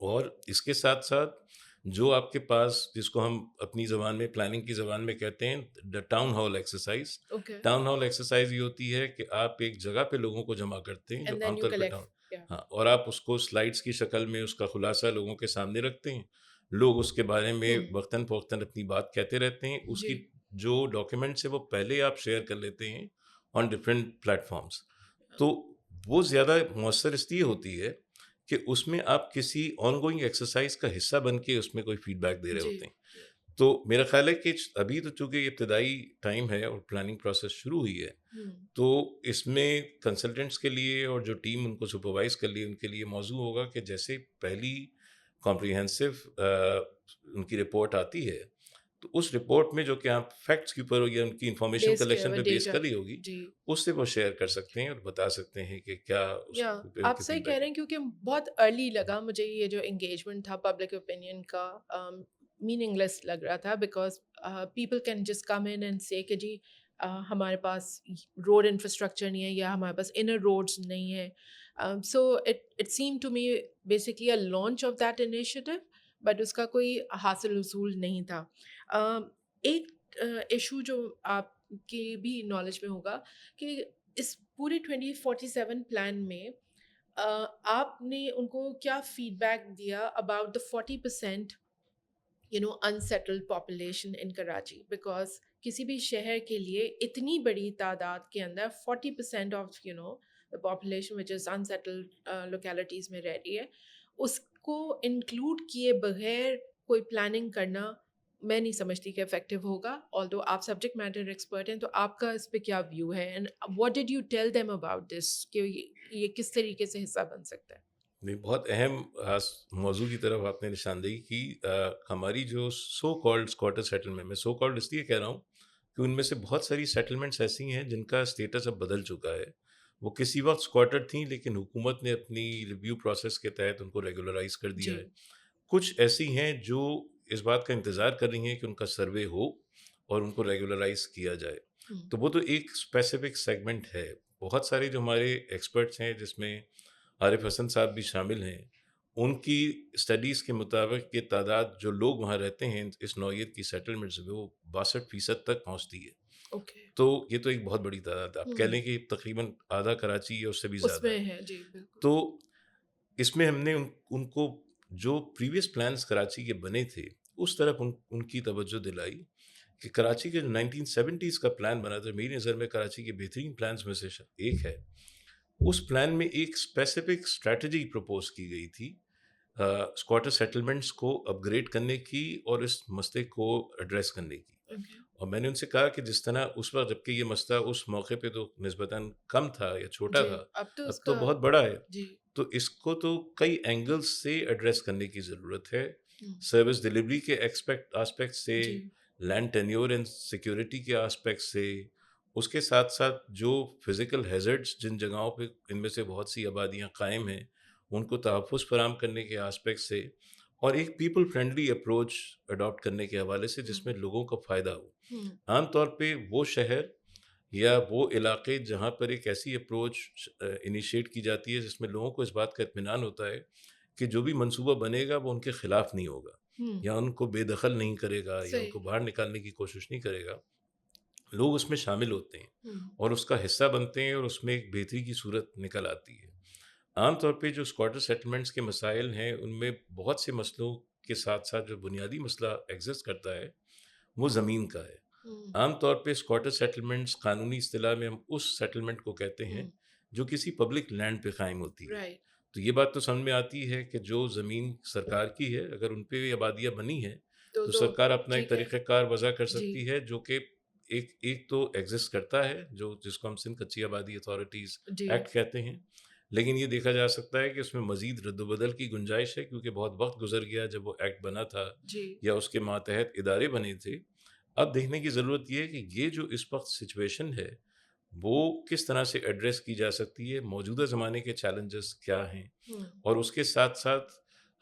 اور اس کے ساتھ ساتھ جو آپ کے پاس جس کو ہم اپنی زبان میں پلاننگ کی زبان میں کہتے ہیں the town hall exercise. Okay, town hall exercise یہ ہوتی ہے کہ آپ ایک جگہ پہ لوگوں کو جمع کرتے ہیں جو اینڈ عام دین یو طور پہ کلیکٹ، ٹاؤن، یا، ہاں، اور آپ اس کو سلائڈس کی شکل میں اس کا خلاصہ لوگوں کے سامنے رکھتے ہیں. لوگ اس کے بارے میں ہوں، وقتاً فوقتاً اپنی بات کہتے رہتے ہیں. اس جی، کی جو ڈاکیومنٹس ہے وہ پہلے آپ شیئر کر لیتے ہیں آن ڈفرینٹ پلیٹ فارمس. تو وہ زیادہ مؤثر اس لیے ہوتی ہے کہ اس میں آپ کسی آن گوئنگ ایکسرسائز کا حصہ بن کے اس میں کوئی فیڈ بیک دے رہے جی، ہوتے ہیں. تو میرا خیال ہے کہ ابھی تو چونکہ ابتدائی ٹائم ہے اور پلاننگ پروسیس شروع ہوئی ہے ہوں، تو اس میں کنسلٹنٹس کے لیے اور جو ٹیم ان کو سپروائز کر لی ان کے لیے موضوع ہوگا کہ جیسے پہلی کمپریہنسو ان کی رپورٹ آتی ہے تو اس رپورٹ میں جو کہ آپ فیکٹس کے اوپر یا ان کی انفارمیشن بیس کیا کلیکشن ہوا پہ بیس ڈیٹا، کری ہوگی جی، اس سے وہ شیئر کر سکتے ہیں اور بتا سکتے ہیں کہ کیا اس یا ان آپ کے صحیح فیڈ کہہ بیک رہے ہے. ہیں کیونکہ بہت ارلی لگا مجھے یہ جو انگیجمنٹ تھا پبلک اوپینین کا، میننگ لیس لگ رہا تھا because people can just come in and سے کہ جی ہمارے پاس روڈ انفراسٹرکچر نہیں ہے یا ہمارے پاس انر روڈس نہیں ہے. So it seem to me basically a launch of that initiative, but اس کا کوئی حاصل حصول نہیں تھا. ایک ایشو جو آپ کی بھی نالج میں ہوگا کہ اس پورے 2047 پلان میں آپ نے ان کو کیا فیڈ بیک دیا about the 40% unsettled population in Karachi? Because کسی بھی شہر کے لیے اتنی بڑی تعداد کے اندر 40% of the population which is unsettled localities میں رہ رہی ہے، اس کو انکلوڈ کیے بغیر کوئی پلاننگ کرنا میں نہیں سمجھتی کہ افیکٹو ہوگا. آلدو آپ سبجیکٹ میٹر ایکسپرٹ ہیں تو آپ کا اس پہ کیا ویو ہے and what did you tell them about this کہ یہ کس طریقے سے حصہ بن سکتا ہے؟ نہیں، بہت اہم موضوع کی طرف آپ نے نشاندہی کی. ہماری جو سو کالڈ اسکواٹر سیٹلمنٹ، میں سو کالڈ اس لیے کہہ رہا ہوں کہ ان میں سے بہت ساری سیٹلمنٹس ایسی ہیں جن کا اسٹیٹس اب بدل چکا ہے. وہ کسی وقت اسکواٹر تھیں لیکن حکومت نے اپنی ریویو پروسیس کے تحت ان کو ریگولرائز کر دیا جی. ہے. کچھ ایسی ہیں جو اس بات کا انتظار کر رہی ہیں کہ ان کا سروے ہو اور ان کو ریگولرائز کیا جائے. تو وہ تو ایک اسپیسیفک سیگمنٹ ہے. بہت سارے جو ہمارے ایکسپرٹس ہیں جس میں عارف حسن صاحب بھی شامل ہیں، ان کی اسٹڈیز کے مطابق یہ تعداد جو لوگ وہاں رہتے ہیں اس نوعیت کی سیٹلمنٹس میں، وہ 62% تک پہنچتی ہے. اوکے. تو یہ تو ایک بہت بڑی تعداد ہے. آپ کہہ لیں کہ تقریباً آدھا کراچی ہے، اس سے بھی اس زیادہ میں ہے. ہے. جی بالکل. تو اس میں ہم نے ان کو جو پریویس پلانز کراچی کے بنے تھے اس طرف ان کی توجہ دلائی کہ کراچی کے جو 1970s کا پلان بنا تھا، میری نظر میں کراچی کے بہترین پلانز میں سے ایک ہے. اس پلان میں ایک اسپیسیفک اسٹریٹجی پروپوز کی گئی تھی اسکواٹر سیٹلمنٹس کو اپ گریڈ کرنے کی اور اس مسئلے کو ایڈریس کرنے کی. اوکے. اور میں نے ان سے کہا کہ جس طرح اس وقت، جبکہ یہ مسئلہ اس موقع پہ تو نسبتاً کم تھا یا چھوٹا جی تھا، اب تو اس اب تو کا. بہت بڑا ہے. جی. تو اس کو تو کئی اینگلز سے ایڈریس کرنے کی ضرورت ہے. ہم، سروس ڈلیوری کے آسپیکٹ سے، جی. لینڈ ٹینیور اینڈ سیکیورٹی کے آسپیکٹ سے، اس کے ساتھ ساتھ جو فزیکل ہیزرڈس جن جگہوں پہ ان میں سے بہت سی آبادیاں قائم ہیں ان کو تحفظ فراہم کرنے کے آسپیکٹ سے، اور ایک پیپل فرینڈلی اپروچ اڈاپٹ کرنے کے حوالے سے جس میں لوگوں کو فائدہ ہو. ہم، عام طور پہ وہ شہر یا وہ علاقے جہاں پر ایک ایسی اپروچ انیشیٹ کی جاتی ہے جس میں لوگوں کو اس بات کا اطمینان ہوتا ہے کہ جو بھی منصوبہ بنے گا وہ ان کے خلاف نہیں ہوگا ہم، یا ان کو بے دخل نہیں کرے گا یا ان صحیح. کو باہر نکالنے کی کوشش نہیں کرے گا، لوگ اس میں شامل ہوتے ہیں ہم، اور اس کا حصہ بنتے ہیں اور اس میں ایک بہتری کی صورت نکل آتی ہے. عام طور پہ جو اسکواٹر سیٹلمنٹس کے مسائل ہیں ان میں بہت سے مسئلوں کے ساتھ ساتھ جو بنیادی مسئلہ ایگزسٹ کرتا ہے وہ زمین کا ہے. ہم، عام طور پہ اسکواٹر سیٹلمنٹس قانونی اصطلاح میں ہم اس سیٹلمنٹ کو کہتے ہیں ہم، جو کسی پبلک لینڈ پہ قائم ہوتی ہے. رائٹ. تو یہ بات تو سمجھ میں آتی ہے کہ جو زمین سرکار کی ہے اگر ان پہ آبادیاں بنی ہیں تو تو سرکار اپنا ایک ٹھیک ہے. طریقہ کار وضع کر جی. سکتی ہے جو کہ ایک تو ایگزسٹ کرتا ہے جس کو ہم سندھ کچی آبادی اتھارٹیز جی. ایکٹ کہتے ہیں. لیکن یہ دیکھا جا سکتا ہے کہ اس میں مزید رد و بدل کی گنجائش ہے کیونکہ بہت وقت گزر گیا جب وہ ایکٹ بنا تھا جی. یا اس کے ماتحت ادارے بنے تھے. اب دیکھنے کی ضرورت یہ ہے کہ یہ جو اس وقت سچویشن ہے وہ کس طرح سے ایڈریس کی جا سکتی ہے، موجودہ زمانے کے چیلنجز کیا ہیں، ہم، اور اس کے ساتھ ساتھ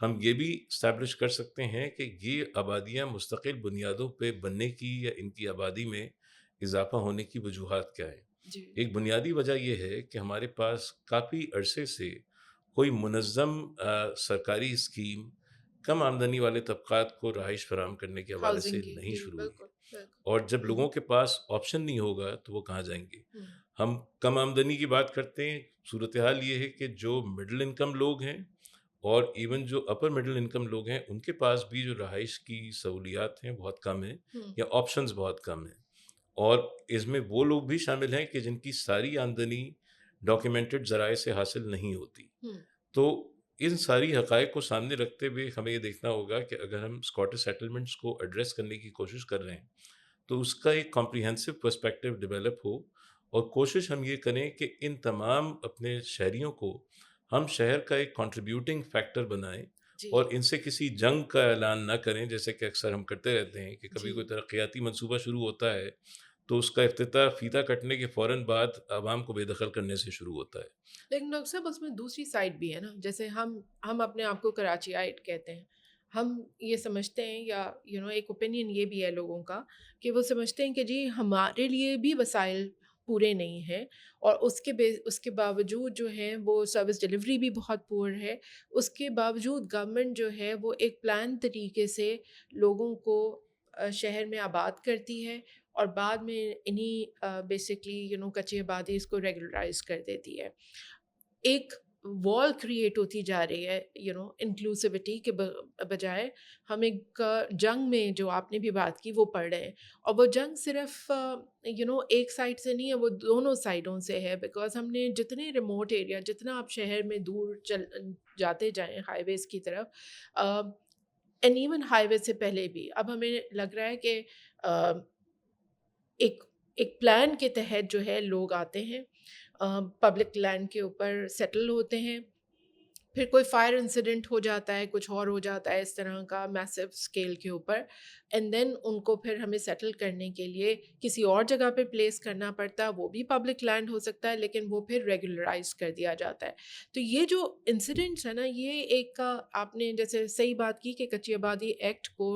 ہم یہ بھی اسٹیبلش کر سکتے ہیں کہ یہ آبادیاں مستقل بنیادوں پہ بننے کی یا ان کی آبادی میں اضافہ ہونے کی وجوہات کیا ہیں. جی. ایک بنیادی وجہ یہ ہے کہ ہمارے پاس کافی عرصے سے کوئی منظم سرکاری اسکیم کم آمدنی والے طبقات کو رہائش فراہم کرنے کے حوالے سے ہاؤسنگ کی. نہیں جی شروع ہوئی. بالکل بالکل. اور جب ہم، لوگوں کے پاس آپشن نہیں ہوگا تو وہ کہاں جائیں گے. ہم، ہم کم آمدنی کی بات کرتے ہیں، صورتحال یہ ہے کہ جو مڈل انکم لوگ ہیں اور ایون جو اپر مڈل انکم لوگ ہیں ان کے پاس بھی جو رہائش کی سہولیات ہیں بہت کم ہیں ہم، یا آپشنز بہت کم ہیں. اور اس میں وہ لوگ بھی شامل ہیں کہ جن کی ساری آمدنی ڈاکیومنٹڈ ذرائع سے حاصل نہیں ہوتی. ہم، تو ان ساری حقائق کو سامنے رکھتے ہوئے ہمیں یہ دیکھنا ہوگا کہ اگر ہم اسکواٹر سیٹلمنٹس کو ایڈریس کرنے کی کوشش کر رہے ہیں تو اس کا ایک کمپریہنسو پرسپیکٹو ڈیولپ ہو، اور کوشش ہم یہ کریں کہ ان تمام اپنے شہریوں کو ہم شہر کا ایک کنٹریبیوٹنگ فیکٹر بنائیں جی. اور ان سے کسی جنگ کا اعلان نہ کریں جیسے کہ اکثر ہم کرتے رہتے ہیں کہ کبھی جی. کوئی ترقیاتی منصوبہ شروع ہوتا ہے تو اس کا افتتاح فیتا کٹنے کے فوراً بعد عوام کو بے دخل کرنے سے شروع ہوتا ہے. لیکن ڈاکٹر صاحب اس میں دوسری سائڈ بھی ہے نا. جیسے ہم اپنے آپ کو کراچی آئٹ کہتے ہیں. ہم یہ سمجھتے ہیں یا ایک اوپینین یہ بھی ہے لوگوں کا کہ وہ سمجھتے ہیں کہ جی ہمارے لیے بھی وسائل پورے نہیں ہیں اور اس کے باوجود جو ہے وہ سروس ڈلیوری بھی بہت پور ہے. اس کے باوجود گورنمنٹ جو ہے وہ ایک پلان طریقے سے لوگوں کو شہر میں آباد کرتی ہے اور بعد میں انہی بیسکلی کچی آبادی اس کو ریگولرائز کر دیتی ہے. ایک وال کریٹ ہوتی جا رہی ہے انکلوسیوٹی کے بجائے. ہم ایک جنگ میں جو آپ نے بھی بات کی وہ پڑھ رہے ہیں, اور وہ جنگ صرف ایک سائڈ سے نہیں ہے, وہ دونوں سائڈوں سے ہے. بیکاز ہم نے جتنے ریموٹ ایریا, جتنا آپ شہر میں دور جاتے جائیں ہائی ویز کی طرف, اینڈ ایون ہائی وے سے پہلے بھی, اب ہمیں لگ رہا ہے کہ ایک پلان کے تحت جو ہے لوگ آتے ہیں, پبلک لینڈ کے اوپر سیٹل ہوتے ہیں, پھر کوئی فائر انسیڈنٹ ہو جاتا ہے, کچھ اور ہو جاتا ہے اس طرح کا میسو اسکیل کے اوپر, اینڈ دین ان کو پھر ہمیں سیٹل کرنے کے لیے کسی اور جگہ پہ پلیس کرنا پڑتا ہے. وہ بھی پبلک لینڈ ہو سکتا ہے, لیکن وہ پھر ریگولرائز کر دیا جاتا ہے. تو یہ جو انسیڈنٹس ہے نا, یہ ایک آپ نے جیسے صحیح بات کی کہ کچی آبادی ایکٹ کو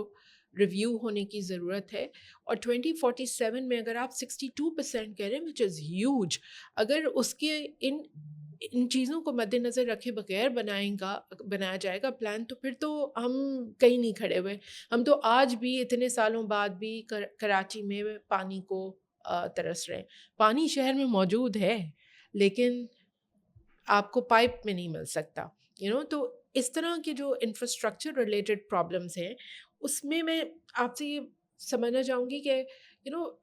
ریویو ہونے کی ضرورت ہے. اور 2047 میں اگر آپ 62% کہہ رہے ہیں, وچ از ہیوج, اگر اس کے ان چیزوں کو مد نظر رکھے بغیر بنایا جائے گا پلان, تو پھر تو ہم کہیں نہیں کھڑے ہوئے. ہم تو آج بھی اتنے سالوں بعد بھی کراچی میں پانی کو ترس رہے ہیں. پانی شہر میں موجود ہے, لیکن آپ کو پائپ میں نہیں مل سکتا. تو اس طرح کے جو انفراسٹرکچر ریلیٹڈ پرابلمس ہیں, اس میں آپ سے یہ سمجھنا چاہوں گی کہ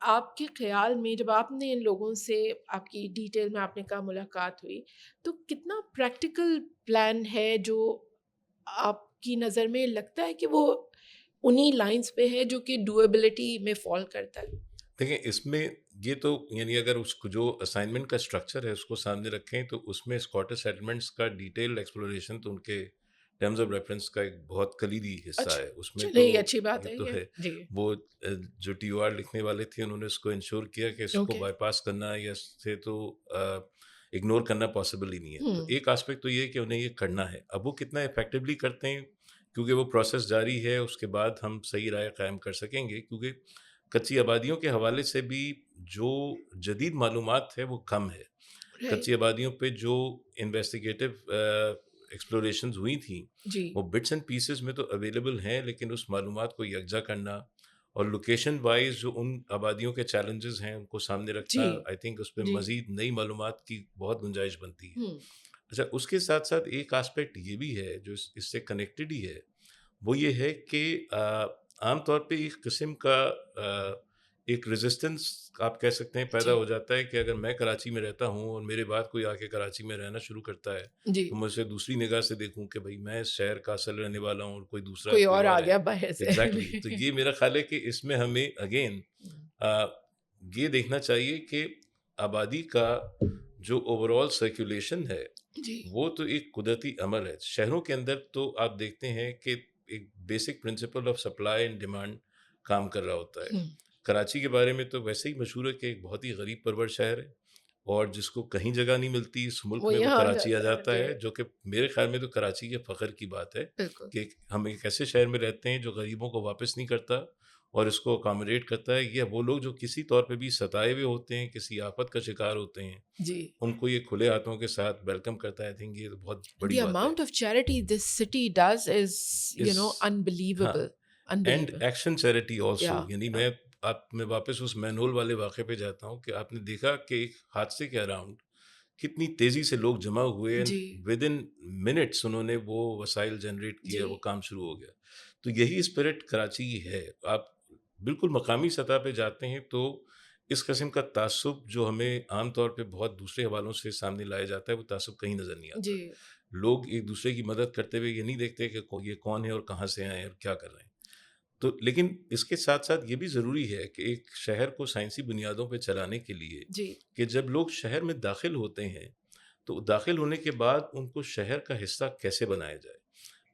آپ کے خیال میں جب آپ نے ان لوگوں سے, آپ کی ڈیٹیل میں آپ نے کہا ملاقات ہوئی, تو کتنا پریکٹیکل پلان ہے جو آپ کی نظر میں لگتا ہے کہ وہ انہی لائنس پہ ہے جو کہ ڈویبلٹی میں فال کرتا ہے؟ دیکھیں اس میں یہ تو یعنی اگر اس کو جو اسائنمنٹ کا اسٹرکچر ہے اس کو سامنے رکھیں تو اس میں اسکاٹش سیٹلمنٹس کا ڈیٹیل ایکسپلوریشن تو ان کے ٹرمز آف ریفرنس کا ایک بہت کلیدی حصہ ہے. اس میں تو چلے اچھی بات ہے یہ تو یہ. ہے. جی. وہ جو ٹی او آر لکھنے والے تھے انہوں نے اس کو انشور کیا کہ اس کو بائی پاس کرنا یا اس سے تو اگنور کرنا پاسبل ہی نہیں ہے. تو ایک آسپیکٹ تو یہ ہے کہ انہیں یہ کرنا ہے. اب وہ کتنا افیکٹولی کرتے ہیں, کیونکہ وہ پروسیس جاری ہے, اس کے بعد ہم صحیح رائے قائم کر سکیں گے. کیونکہ کچی آبادیوں کے حوالے سے بھی جو جدید معلومات ہے وہ کم ہے. کچی آبادیوں پہ جو انویسٹیگیٹو ایکسپلوریشنز ہوئی تھیں وہ بٹس اینڈ پیسز میں تو اویلیبل ہیں, لیکن اس معلومات کو یکجا کرنا اور لوکیشن وائز جو ان آبادیوں کے چیلنجز ہیں ان کو سامنے رکھنا, آئی تھنک اس پہ مزید نئی معلومات کی بہت گنجائش بنتی ہے. اچھا, اس کے ساتھ ساتھ ایک آسپیکٹ یہ بھی ہے جو اس سے کنیکٹڈ ہی ہے, وہ یہ ہے کہ عام طور پہ ایک قسم کا ایک ریزسٹنس آپ کہہ سکتے ہیں پیدا ہو جاتا ہے کہ اگر میں کراچی میں رہتا ہوں اور میرے بعد کوئی آ کے کراچی میں رہنا شروع کرتا ہے تو میں اسے دوسری نگاہ سے دیکھوں کہ بھائی میں اس شہر کا اصل رہنے والا ہوں اور کوئی دوسرا کوئی اور آ ہے. گیا باہر سے. ایگزیکٹلی. تو یہ میرا خیال ہے کہ اس میں ہمیں اگین یہ دیکھنا چاہیے کہ آبادی کا جو اوور آل سرکولیشن ہے وہ تو ایک قدرتی عمل ہے. شہروں کے اندر تو آپ دیکھتے ہیں کہ ایک basic principle of supply and demand کام کر رہا ہوتا ہے. کراچی کے بارے میں تو ویسے ہی مشہور ہے کہ ایک بہت ہی غریب پرور شہر ہے, اور جس کو کہیں جگہ نہیں ملتی اس ملک میں وہ کراچی آ جاتا ہے, جو کہ میرے خیال میں تو کراچی کے فخر کی بات ہے کہ ہم ایک ایسے شہر میں رہتے ہیں جو غریبوں کو واپس نہیں کرتا اور اس کو اکاموڈیٹ کرتا ہے. یہ وہ لوگ جو کسی طور پہ بھی ستائے ہوئے ہوتے ہیں, کسی آفت کا شکار ہوتے ہیں, ان کو یہ کھلے ہاتھوں کے ساتھ ویلکم کرتا ہے. آئی تھنک یہ بہت بڑی The بات ہے. amount of charity this city does is unbelievable. And action charity also. یعنی میں واپس اس مینول والے واقعے پہ جاتا ہوں کہ آپ نے دیکھا کہ ایک حادثے کے اراؤنڈ کتنی تیزی سے لوگ جمع ہوئے, ود ان منٹس انہوں نے وہ وسائل جنریٹ کیے, وہ کام شروع ہو گیا. تو یہی اسپرٹ کراچی کی ہے. آپ بالکل مقامی سطح پہ جاتے ہیں تو اس قسم کا تعصب جو ہمیں عام طور پہ بہت دوسرے حوالوں سے سامنے لایا جاتا ہے وہ تعصب کہیں نظر نہیں آتا. لوگ ایک دوسرے کی مدد کرتے ہوئے یہ نہیں دیکھتے کہ یہ کون ہے اور کہاں سے آئے ہیں اور کیا کر رہے ہیں. تو لیکن اس کے ساتھ ساتھ یہ بھی ضروری ہے کہ ایک شہر کو سائنسی بنیادوں پہ چلانے کے لیے کہ جب لوگ شہر میں داخل ہوتے ہیں تو داخل ہونے کے بعد ان کو شہر کا حصہ کیسے بنایا جائے.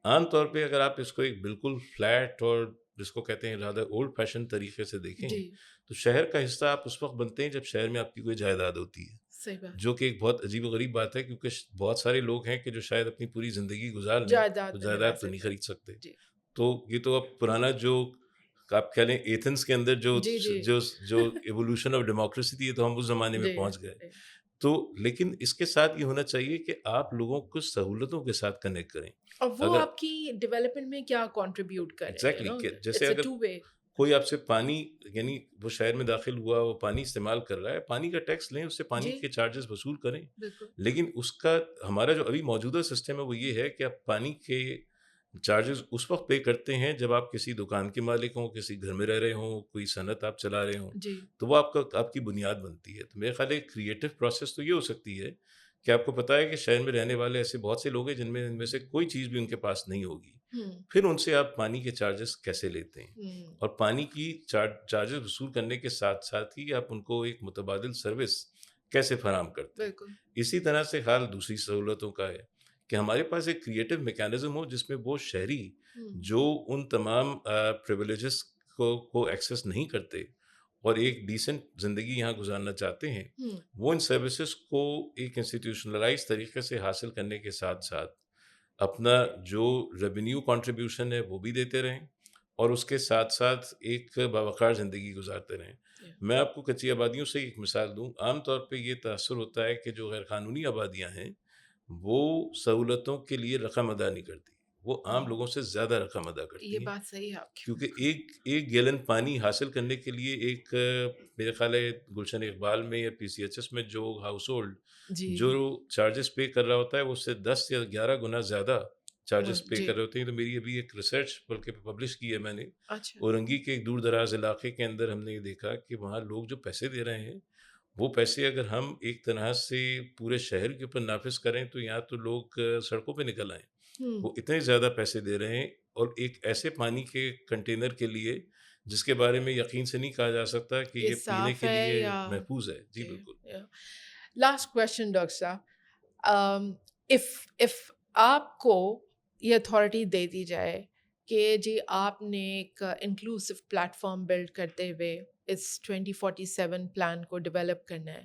عام طور پہ اگر آپ اس کو ایک بالکل فلیٹ اور جس کو کہتے ہیں زیادہ اولڈ فیشن طریقے سے دیکھیں تو شہر کا حصہ آپ اس وقت بنتے ہیں جب شہر میں آپ کی کوئی جائیداد ہوتی ہے, جو کہ ایک بہت عجیب و غریب بات ہے, کیونکہ بہت سارے لوگ ہیں کہ جو شاید اپنی پوری زندگی گزار لیں تو جائیداد تو نہیں خرید سکتے. تو یہ تو اب پرانا جو آپ کہہ لیں ایتھنس کے اندر جو ایوولوشن آف ڈیموکریسی تھی تو ہم اس زمانے میں پہنچ گئے. تو لیکن اس کے ساتھ یہ ہونا چاہیے کہ آپ لوگوں کو سہولتوں کے ساتھ کنیکٹ کریں. اور وہ آپ کی ڈیولپمنٹ میں کیا کنٹریبیوٹ کر رہے ہیں. ایگزیکٹلی. جیسے اگر کوئی آپ سے پانی یعنی وہ شہر میں داخل ہوا وہ پانی استعمال کر رہا ہے, پانی کا ٹیکس لیں, اس سے پانی جی کے چارجز وصول کریں. بالکل لیکن اس کا ہمارا جو ابھی موجودہ سسٹم ہے وہ یہ ہے کہ آپ پانی کے چارجز اس وقت پے کرتے ہیں جب آپ کسی دکان کے مالک ہوں, کسی گھر میں رہ رہے ہوں, کوئی صنعت آپ چلا رہے ہوں, جی تو وہ آپ کی بنیاد بنتی ہے. تو میرے خیال ہے کریٹو پروسیس تو یہ ہو سکتی ہے کہ آپ کو پتہ ہے کہ شہر میں رہنے والے ایسے بہت سے لوگ ہیں ان میں سے کوئی چیز بھی ان کے پاس نہیں ہوگی, ہوں پھر ان سے آپ پانی کے چارجز کیسے لیتے ہیں, ہوں اور پانی کی چارجز وصول کرنے کے ساتھ ساتھ ہی آپ ان کو ایک متبادل سروس کیسے فراہم کرتے ہیں. بالکل اسی طرح سے حال دوسری سہولتوں کا ہے کہ ہمارے پاس ایک کریٹو میکینزم ہو جس میں وہ شہری ہوں جو ان تمام پریویلیجز کو ایکسیس نہیں کرتے اور ایک ڈیسنٹ زندگی یہاں گزارنا چاہتے ہیں, ہوں وہ ان سروسز کو ایک انسٹیٹیوشنلائز طریقے سے حاصل کرنے کے ساتھ ساتھ اپنا جو ریونیو کنٹریبیوشن ہے وہ بھی دیتے رہیں, اور اس کے ساتھ ساتھ ایک باوقار زندگی گزارتے رہیں. Yeah. میں آپ کو کچی آبادیوں سے ایک مثال دوں. عام طور پہ یہ تاثر ہوتا ہے کہ جو غیر قانونی آبادیاں ہیں وہ سہولتوں کے لیے رقم ادا نہیں کرتی, وہ عام لوگوں سے زیادہ رقم ادا کرتی یہ ہیں, بات صحیح ہے آپ کی. کیونکہ ایک گیلن پانی حاصل کرنے کے لیے ایک میرے خیال ہے گلشن اقبال میں یا PCHS میں جو ہاؤس ہولڈ جی جو چارجز پے کر رہا ہوتا ہے وہ اس سے 10 یا 11 گنا زیادہ چارجز پے جی کر رہے ہوتے ہیں. تو میری ابھی ایک ریسرچ بلکہ پبلش کی ہے میں نے, اچھا اورنگی کے ایک دور دراز علاقے کے اندر ہم نے یہ دیکھا کہ وہاں لوگ جو پیسے دے رہے ہیں وہ پیسے اگر ہم ایک طرح سے پورے شہر کے اوپر نافذ کریں تو یہاں تو لوگ سڑکوں پہ نکل آئیں. ہوں وہ اتنے زیادہ پیسے دے رہے ہیں, اور ایک ایسے پانی کے کنٹینر کے لیے جس کے بارے میں یقین سے نہیں کہا جا سکتا کہ یہ یہ پینے صاف کے ہے لیے یا محفوظ ہے. جی بالکل. لاسٹ کوشچن ڈاکٹر صاحب, اف آپ کو یہ اتھارٹی دے دی جائے کہ جی آپ نے ایک انکلوسو پلیٹ فارم بلڈ کرتے ہوئے اس 2047 پلان کو ڈیولپ کرنا ہے,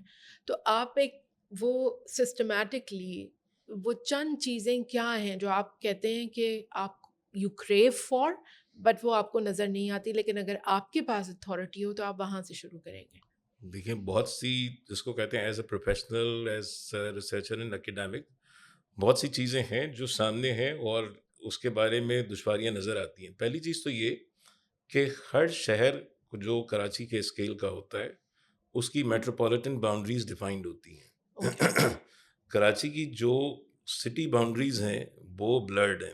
تو آپ ایک وہ سسٹمیٹکلی وہ چند چیزیں کیا ہیں جو آپ کہتے ہیں کہ آپ یو کریو فار بٹ وہ آپ کو نظر نہیں آتی, لیکن اگر آپ کے پاس اتھارٹی ہو تو آپ وہاں سے شروع کریں گے؟ دیکھیں بہت سی جس کو کہتے ہیں as a professional, as researcher and academic, بہت سی چیزیں ہیں جو سامنے ہیں اور اس کے بارے میں دشواریاں نظر آتی ہیں. پہلی چیز تو یہ کہ ہر شہر جو کراچی کے اسکیل کا ہوتا ہے اس کی میٹروپولیٹن باؤنڈریز ڈیفائنڈ ہوتی ہیں. اوکے کراچی کی جو سٹی باؤنڈریز ہیں وہ بلرڈ ہیں,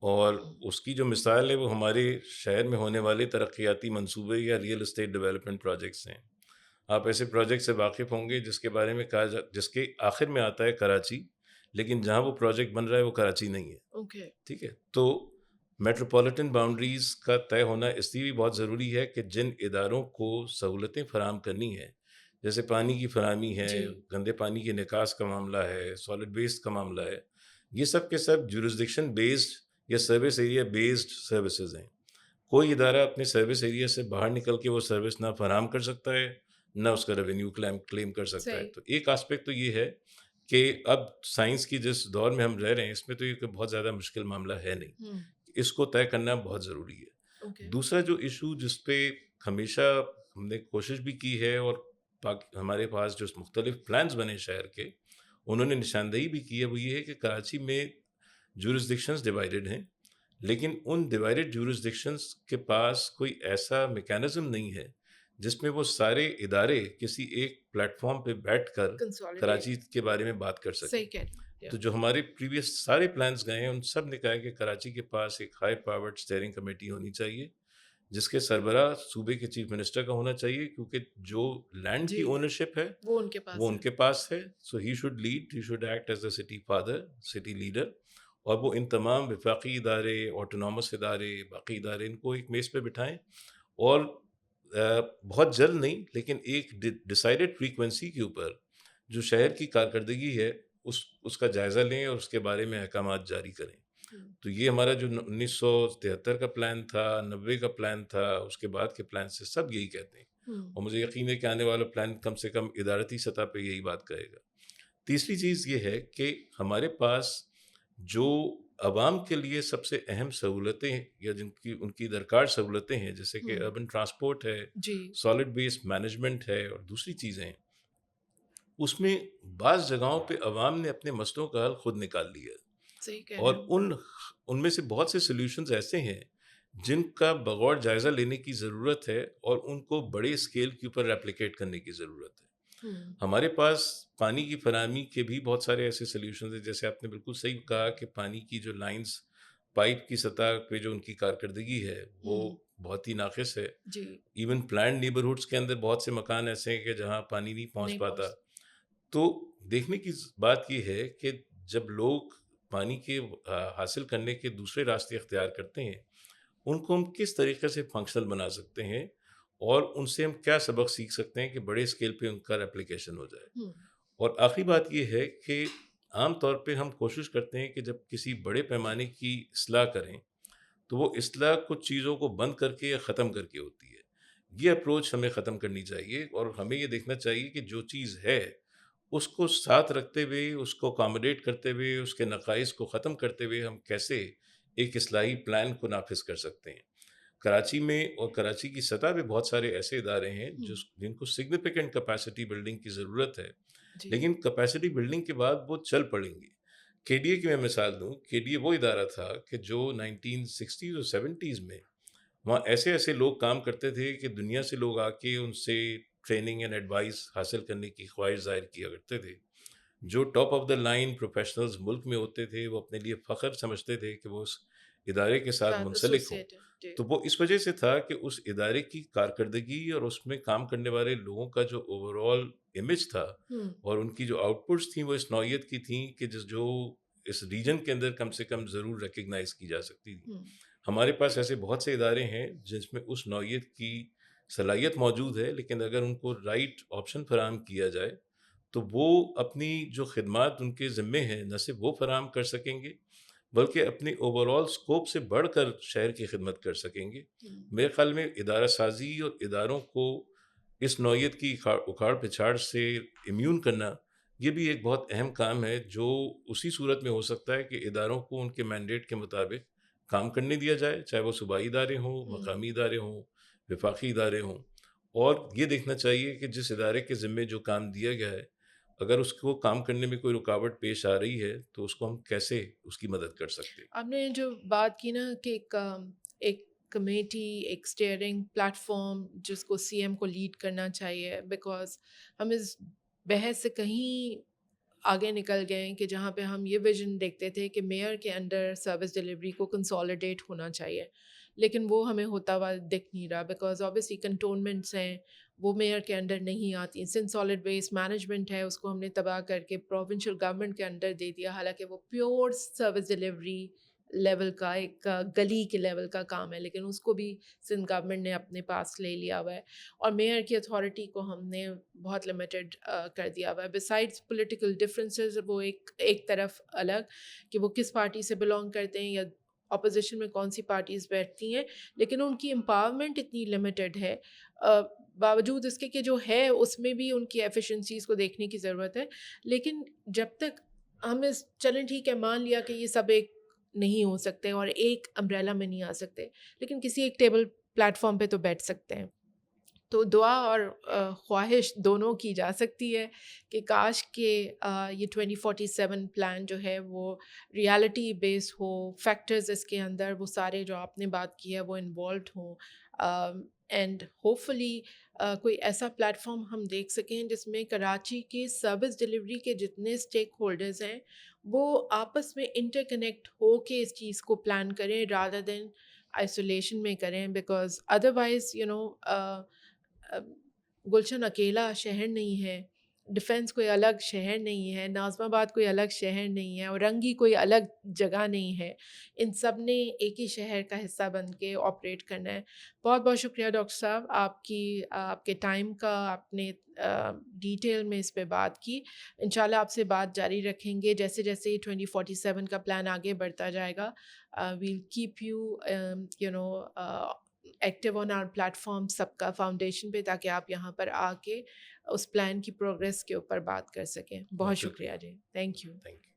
اور اس کی جو مثال ہے وہ ہمارے شہر میں ہونے والے ترقیاتی منصوبے یا ریئل اسٹیٹ ڈیولپمنٹ پروجیکٹس ہیں. آپ ایسے پروجیکٹ سے واقف ہوں گے جس کے بارے میں جس کے آخر میں آتا ہے کراچی, لیکن جہاں وہ پروجیکٹ بن رہا ہے وہ کراچی نہیں ہے. اوکے ٹھیک ہے, تو میٹروپولیٹن باؤنڈریز کا طے ہونا اس لیے بھی بہت ضروری ہے کہ جن اداروں کو سہولتیں فراہم کرنی ہیں, جیسے پانی کی فراہمی ہے, جی گندے پانی کے نکاس کا معاملہ ہے, سالڈ ویسٹ کا معاملہ ہے, یہ سب کے سب جورسڈکشن بیسڈ یا سروس ایریا بیسڈ سروسز ہیں. کوئی ادارہ اپنے سروس ایریا سے باہر نکل کے وہ سروس نہ فراہم کر سکتا ہے نہ اس کا ریونیو کلیم کر سکتا ہے. صحیح تو ایک آسپیکٹ تو یہ ہے کہ اب سائنس کی جس دور میں ہم رہ رہے ہیں اس میں تو یہ بہت زیادہ مشکل معاملہ ہے نہیں, اس کو طے کرنا بہت ضروری ہے. اوکے دوسرا جو ایشو جس پہ ہمیشہ ہم نے کوشش بھی کی ہے اور ہمارے پاس جو مختلف پلانز بنے شہر کے انہوں نے نشاندہی بھی کی ہے, وہ یہ ہے کہ کراچی میں جورسڈکشنز ڈیوائیڈڈ ہیں, لیکن ان ڈیوائیڈڈ جورسڈکشنز کے پاس کوئی ایسا میکینزم نہیں ہے جس میں وہ سارے ادارے کسی ایک پلیٹ فارم پہ بیٹھ کر کراچی کے بارے میں بات کر سکیں. صحیح کہہ رہے ہیں. تو جو ہمارے پریویس سارے پلانز گئے ہیں ان سب نے کہا ہے کہ کراچی کے پاس ایک ہائی پاورڈ اسٹیئرنگ کمیٹی ہونی چاہیے جس کے سربراہ صوبے کے چیف منسٹر کا ہونا چاہیے, کیونکہ جو لینڈ کی اونرشپ ہے وہ ان کے پاس وہ ان کے پاس ہے. So he should lead, he should act as a city father, city leader, اور وہ ان تمام وفاقی ادارے, آٹونامس ادارے, باقی ادارے ان کو ایک میز پہ بٹھائیں اور بہت جلد نہیں لیکن ایک ڈیسائیڈڈ فریکوینسی کے اوپر جو شہر کی کارکردگی ہے اس کا جائزہ لیں اور اس کے بارے میں احکامات جاری کریں. تو یہ ہمارا جو 1973 کا پلان تھا, 90 کا پلان تھا, اس کے بعد کے پلان سے سب یہی کہتے ہیں, اور مجھے یقین ہے کہ آنے والا پلان کم سے کم ادارتی سطح پہ یہی بات کہے گا. تیسری چیز یہ ہے کہ ہمارے پاس جو عوام کے لیے سب سے اہم سہولتیں یا ان کی درکار سہولتیں ہیں, جیسے کہ اربن ٹرانسپورٹ ہے, سالڈ ویسٹ مینجمنٹ ہے اور دوسری چیزیں ہیں, اس میں بعض جگہوں پہ عوام نے اپنے مسئلوں کا حل خود نکال لیا, اور ان میں سے بہت سے سلیوشنز ایسے ہیں جن کا بغور جائزہ لینے کی ضرورت ہے اور ان کو بڑے اسکیل کے اوپر ریپلیکیٹ کرنے کی ضرورت ہے. ہوں، ہمارے پاس پانی کی فراہمی کے بھی بہت سارے ایسے سلیوشنز ہیں، جیسے آپ نے بالکل صحیح کہا کہ پانی کی جو لائنز پائپ کی سطح پہ جو ان کی کارکردگی ہے وہ ہوں، بہت ہی ناقص ہے. جی، ایون پلانڈ نیبرہڈس کے اندر بہت سے مکان ایسے ہیں کہ جہاں پانی نہیں پہنچ نہیں پاتا. پہنچ تو دیکھنے کی بات یہ ہے کہ جب لوگ پانی کے حاصل کرنے کے دوسرے راستے اختیار کرتے ہیں، ان کو ہم کس طریقے سے فنکشنل بنا سکتے ہیں اور ان سے ہم کیا سبق سیکھ سکتے ہیں کہ بڑے اسکیل پہ ان کا ریپلیکیشن ہو جائے. ہوں، اور آخری بات یہ ہے کہ عام طور پہ ہم کوشش کرتے ہیں کہ جب کسی بڑے پیمانے کی اصلاح کریں تو وہ اصلاح کچھ چیزوں کو بند کر کے یا ختم کر کے ہوتی ہے. یہ اپروچ ہمیں ختم کرنی چاہیے اور ہمیں یہ دیکھنا چاہیے کہ جو چیز ہے اس کو ساتھ رکھتے ہوئے، اس کو اکاموڈیٹ کرتے ہوئے، اس کے نقائص کو ختم کرتے ہوئے ہم کیسے ایک اصلاحی پلان کو نافذ کر سکتے ہیں. کراچی میں اور کراچی کی سطح پہ بہت سارے ایسے ادارے ہیں ہوں، جن کو سگنیفیکنٹ کیپیسٹی بلڈنگ کی ضرورت ہے، جی، لیکن کیپیسٹی بلڈنگ کے بعد وہ چل پڑیں گی. کے ڈی اے کی میں مثال دوں، کے ڈی اے وہ ادارہ تھا کہ جو 1960s اور 70s میں وہاں ایسے ایسے لوگ کام کرتے تھے کہ دنیا سے لوگ آ کے ان سے ٹریننگ اینڈ ایڈوائس حاصل کرنے کی خواہش ظاہر کیا کرتے تھے. جو top of the line professionals ملک میں ہوتے تھے وہ اپنے لیے فخر سمجھتے تھے کہ وہ اس ادارے کے ساتھ ساتھ منسلک ہوں. ایسوسیٹ ہے، جی، تو وہ اس وجہ سے تھا کہ اس ادارے کی کارکردگی اور اس میں کام کرنے والے لوگوں کا جو اوور آل امیج تھا ہوں، اور ان کی جو آؤٹ پٹس تھیں وہ اس نوعیت کی تھیں کہ جو اس ریجن کے اندر کم سے کم ضرور ریکگنائز کی جا سکتی تھی. ہوں، ہمارے پاس ایسے بہت سے ادارے ہیں جس میں اس نوعیت کی صلاحیت موجود ہے، لیکن اگر ان کو رائٹ آپشن فراہم کیا جائے تو وہ اپنی جو خدمات ان کے ذمے ہیں نہ صرف وہ فراہم کر سکیں گے بلکہ اپنی اوور آل اسکوپ سے بڑھ کر شہر کی خدمت کر سکیں گے. ہوں، میرے خیال میں ادارہ سازی اور اداروں کو اس نوعیت کی اکھاڑ پچھاڑ سے امیون کرنا یہ بھی ایک بہت اہم کام ہے، جو اسی صورت میں ہو سکتا ہے کہ اداروں کو ان کے مینڈیٹ کے مطابق کام کرنے دیا جائے، چاہے وہ صوبائی ادارے ہوں، ہوں، مقامی ادارے ہوں، وفاقی ادارے ہوں. اور یہ دیکھنا چاہیے کہ جس ادارے کے ذمے جو کام دیا گیا ہے اگر اس کو کام کرنے میں کوئی رکاوٹ پیش آ رہی ہے تو اس کو ہم کیسے اس کی مدد کر سکتے ہیں. آپ نے جو بات کی نا کہ ایک کمیٹی، ایک اسٹیئرنگ پلیٹ فارم جس کو سی ایم کو لیڈ کرنا چاہیے، بیکاز ہم اس بحث سے کہیں آگے نکل گئے ہیں کہ جہاں پہ ہم یہ ویژن دیکھتے تھے کہ میئر کے انڈر سروس ڈلیوری کو کنسالیڈیٹ ہونا چاہیے، لیکن وہ ہمیں ہوتا ہوا دکھ نہیں رہا، بیکاز آبویسلی کنٹونمنٹس ہیں وہ میئر کے انڈر نہیں آتی. سن سالڈ ویسٹ مینجمنٹ ہے، اس کو ہم نے تباہ کر کے پروونشل گورنمنٹ کے انڈر دے دیا، حالانکہ وہ پیور سروس ڈلیوری لیول کا ایک گلی کے لیول کا کام ہے، لیکن اس کو بھی سندھ گورنمنٹ نے اپنے پاس لے لیا ہوا ہے اور میئر کی اتھارٹی کو ہم نے بہت لمیٹڈ کر دیا ہوا ہے. بسائڈس پولیٹیکل ڈفرینسز، وہ ایک طرف الگ کہ وہ کس پارٹی سے بلانگ کرتے ہیں یا اپوزیشن میں کون سی پارٹیز بیٹھتی ہیں، لیکن ان کی امپاورمنٹ اتنی لمیٹڈ ہے، باوجود اس کے کہ جو ہے اس میں بھی ان کی ایفیشنسیز کو دیکھنے کی ضرورت ہے. لیکن جب تک ہم چلیں ٹھیک ہے مان لیا کہ یہ سب ایک نہیں ہو سکتے اور ایک امبریلا میں نہیں آ سکتے، لیکن کسی ایک ٹیبل پلیٹ فارم پہ تو بیٹھ سکتے ہیں. تو دعا اور خواہش دونوں کی جا سکتی ہے کہ کاش کہ یہ 2047 پلان جو ہے وہ ریالٹی بیس ہو، فیکٹرز اس کے اندر وہ سارے جو آپ نے بات کی ہے وہ انوالوڈ ہوں، اینڈ ہوپ فلی کوئی ایسا پلیٹ فارم ہم دیکھ سکیں جس میں کراچی کے سروس ڈلیوری کے جتنے اسٹیک ہولڈرز ہیں وہ آپس میں انٹر کنیکٹ ہو کے اس چیز کو پلان کریں رادر دین آئسولیشن میں کریں، بیکاز ادروائز گلشن اکیلا شہر نہیں ہے، ڈیفینس کوئی الگ شہر نہیں ہے، ناظم آباد کوئی الگ شہر نہیں ہے، اور رنگی کوئی الگ جگہ نہیں ہے. ان سب نے ایک ہی شہر کا حصہ بن کے آپریٹ کرنا ہے. بہت بہت شکریہ ڈاکٹر صاحب آپ کے ٹائم کا، آپ نے ڈیٹیل میں اس پہ بات کی. انشاءاللہ آپ سے بات جاری رکھیں گے جیسے جیسے 2047 کا پلان آگے بڑھتا جائے گا. We'll keep you know active on our platform سب کا فاؤنڈیشن پہ، تاکہ آپ یہاں پر آ کے اس پلان کی پروگریس کے اوپر بات کر سکیں. بہت بہت شکریہ. شکریہ جی، تھینک یو. Thank you.